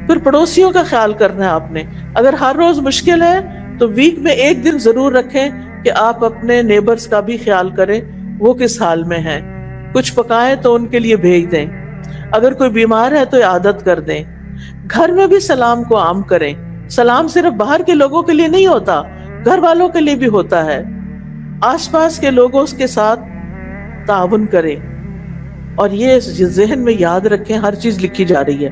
پھر پڑوسیوں کا خیال کرنا ہے آپ نے. اگر ہر روز مشکل ہے تو ویک میں ایک دن ضرور رکھیں کہ آپ اپنے نیبرز کا بھی خیال کریں وہ کس حال میں ہیں. کچھ پکائیں تو ان کے لیے بھیج دیں. اگر کوئی بیمار ہے تو عیادت کر دیں. گھر میں بھی سلام کو عام کریں. سلام صرف باہر کے لوگوں کے لیے نہیں ہوتا، گھر والوں کے لیے بھی ہوتا ہے. آس پاس کے لوگوں کے ساتھ تعاون کریں. اور یہ ذہن میں یاد رکھیں ہر چیز لکھی جا رہی ہے،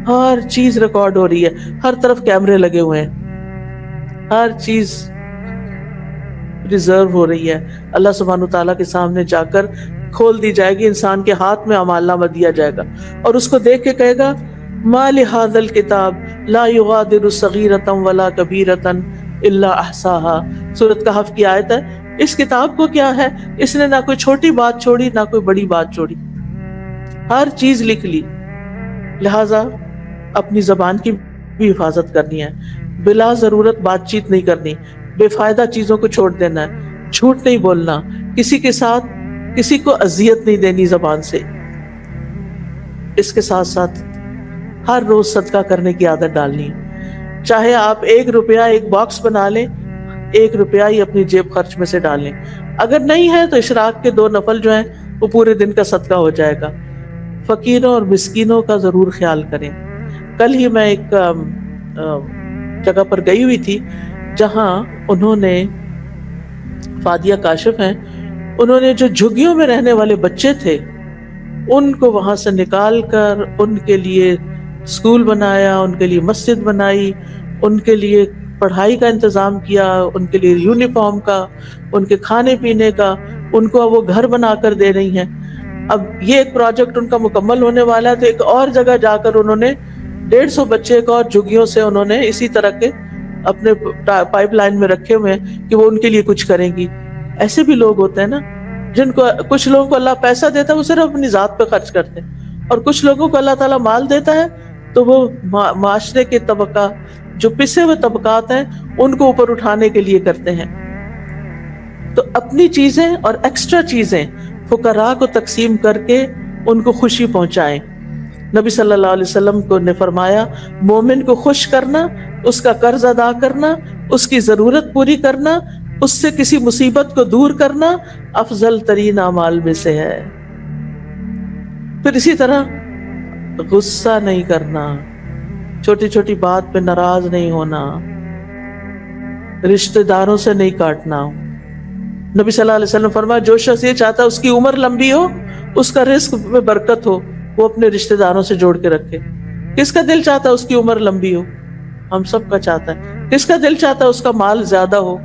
ہر چیز ریکارڈ ہو رہی ہے، ہر طرف کیمرے لگے ہوئے ہیں، ہر چیز ریزرو ہو رہی ہے. اللہ سبحانہ وتعالیٰ کے سامنے جا کر کھول دی جائے گی. انسان کے ہاتھ میں اعمال نامہ دیا جائے گا اور اس کو دیکھ کے کہے گا ما لہذا الکتاب لا یغادر صغیرۃ ولا کبیرۃ الا احصاها. سورۃ کہف کی آیت ہے. اس کتاب کو کیا ہے، اس نے نہ کوئی چھوٹی بات چھوڑی نہ کوئی بڑی بات چھوڑی، ہر چیز لکھ لی. لہذا اپنی زبان کی بھی حفاظت کرنی ہے. بلا ضرورت بات چیت نہیں کرنی، بے فائدہ چیزوں کو چھوڑ دینا ہے، جھوٹ نہیں بولنا، کسی کے ساتھ کسی کو اذیت نہیں دینی زبان سے. اس کے ساتھ ساتھ ہر روز صدقہ کرنے کی عادت ڈالنی ہے. چاہے آپ 1 روپیہ ایک باکس بنا لیں، 1 روپیہ ہی اپنی جیب خرچ میں سے ڈالیں. اگر نہیں ہے تو اشراق کے 2 نفل جو ہیں وہ پورے دن کا صدقہ ہو جائے گا. فقیروں اور مسکینوں کا ضرور خیال کریں. کل ہی میں ایک جگہ پر گئی ہوئی تھی جہاں انہوں نے فادیہ کاشف ہیں، انہوں نے جو جھگیوں میں رہنے والے بچے تھے ان کو وہاں سے نکال کر ان کے لیے اسکول بنایا، ان کے لیے مسجد بنائی، ان کے لیے پڑھائی کا انتظام کیا، ان کے لیے یونیفارم کا، ان کے کھانے پینے کا، ان کو وہ گھر بنا کر دے رہی ہیں. اب یہ ایک پروجیکٹ ان کا مکمل ہونے والا ہے تو ایک اور جگہ جا کر انہوں نے 150 بچے ایک اور جھگیوں سے انہوں نے اسی طرح کے اپنے پائپ لائن میں رکھے ہوئے ہیں کہ وہ ان کے لیے کچھ کریں گی. ایسے بھی لوگ ہوتے ہیں نا جن کو، کچھ لوگوں کو اللہ پیسہ دیتا ہے وہ صرف اپنی ذات پہ خرچ کرتے ہیں، اور کچھ لوگوں کو اللہ تعالیٰ مال دیتا ہے تو وہ معاشرے کے طبقہ جو پسے ہوئے طبقات ہیں ان کو اوپر اٹھانے کے لیے کرتے ہیں. تو اپنی چیزیں اور ایکسٹرا چیزیں فقراء کو تقسیم کر کے ان کو خوشی پہنچائیں. نبی صلی اللہ علیہ وسلم کو نے فرمایا مومن کو خوش کرنا، اس کا قرض ادا کرنا، اس کی ضرورت پوری کرنا، اس سے کسی مصیبت کو دور کرنا افضل ترین اعمال میں سے ہے. پھر اسی طرح غصہ نہیں کرنا، چھوٹی چھوٹی بات پہ ناراض نہیں ہونا، رشتہ داروں سے نہیں کاٹنا. نبی صلی اللہ علیہ وسلم فرمایا جو شخص یہ چاہتا ہے اس کی عمر لمبی ہو، اس کا رزق میں برکت ہو، وہ اپنے رشتہ داروں سے جوڑ کے رکھے. کس کا دل چاہتا ہے اس کی عمر لمبی ہو؟ ہم سب کا چاہتا ہے. کس کا دل چاہتا ہے اس کا مال زیادہ ہو؟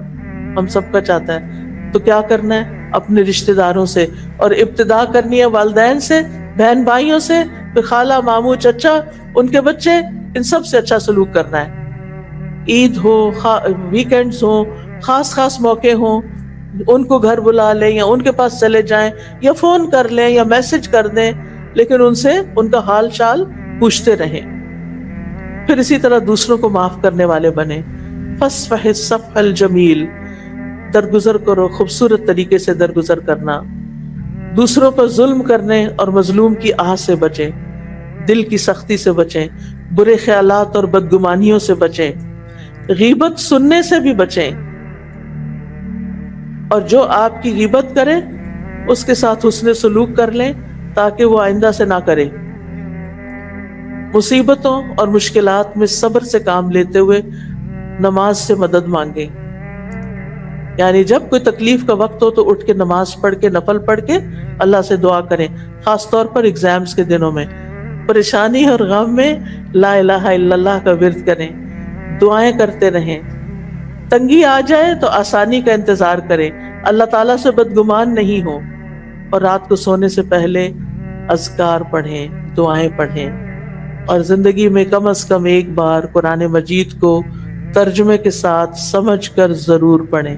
ہم سب کا چاہتا ہے. تو کیا کرنا ہے؟ اپنے رشتہ داروں سے، اور ابتدا کرنی ہے والدین سے، بہن بھائیوں سے، پھر خالہ، ماموں، چچا، ان کے بچے، ان سب سے اچھا سلوک کرنا ہے. عید ہو، ویکینڈز ہو، خاص موقع ہوں، ان کو گھر بلا لیں یا ان کے پاس چلے جائیں یا فون کر لیں یا میسج کر دیں، لیکن ان سے ان کا حال چال پوچھتے رہیں. پھر اسی طرح دوسروں کو معاف کرنے والے بنیں. فاصفح الصفح الجمیل، درگزر کرو، خوبصورت طریقے سے درگزر کرنا. دوسروں پر ظلم کرنے اور مظلوم کی آہ سے بچیں، دل کی سختی سے بچیں، برے خیالات اور بدگمانیوں سے بچیں، غیبت سننے سے بھی بچیں. اور جو آپ کی غیبت کرے اس کے ساتھ حسن سلوک کر لیں تاکہ وہ آئندہ سے نہ کرے. مصیبتوں اور مشکلات میں صبر سے کام لیتے ہوئے نماز سے مدد مانگیں. یعنی جب کوئی تکلیف کا وقت ہو تو اٹھ کے نماز پڑھ کے نفل پڑھ کے اللہ سے دعا کریں. خاص طور پر ایگزامز کے دنوں میں پریشانی اور غم میں لا الہ الا اللہ کا ورد کریں, دعائیں کرتے رہیں. تنگی آ جائے تو آسانی کا انتظار کریں, اللہ تعالیٰ سے بدگمان نہیں ہو, اور رات کو سونے سے پہلے اذکار پڑھیں, دعائیں پڑھیں, اور زندگی میں کم از کم ایک بار قرآن مجید کو ترجمے کے ساتھ سمجھ کر ضرور پڑھیں.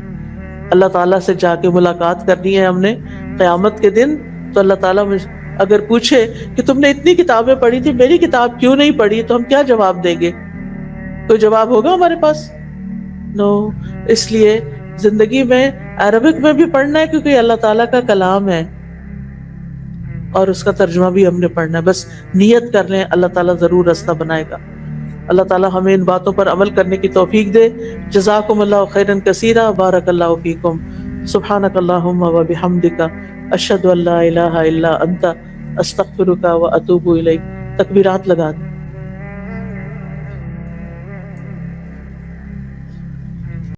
اللہ تعالیٰ سے جا کے ملاقات کرنی ہے ہم نے قیامت کے دن, تو اللہ تعالیٰ اگر پوچھے کہ تم نے اتنی کتابیں پڑھی تھی, میری کتاب کیوں نہیں پڑھی, تو ہم کیا جواب دیں گے؟ کوئی جواب ہوگا ہمارے پاس؟ نو. اس لیے زندگی میں عربک میں بھی پڑھنا ہے کیونکہ اللہ تعالیٰ کا کلام ہے, اور اس کا ترجمہ بھی ہم نے پڑھنا ہے. بس نیت کر لیں, اللہ تعالیٰ ضرور راستہ بنائے گا. اللہ تعالیٰ ہمیں ان باتوں پر عمل کرنے کی توفیق دے. جزاکم اللہ خیرا کثیرا, بارک اللہ فیکم. سبحانک اللہم و بحمدک, اشہد ان لا الہ الا انت, استغفرک و اتوب الیک. تکبیرات لگا دیں.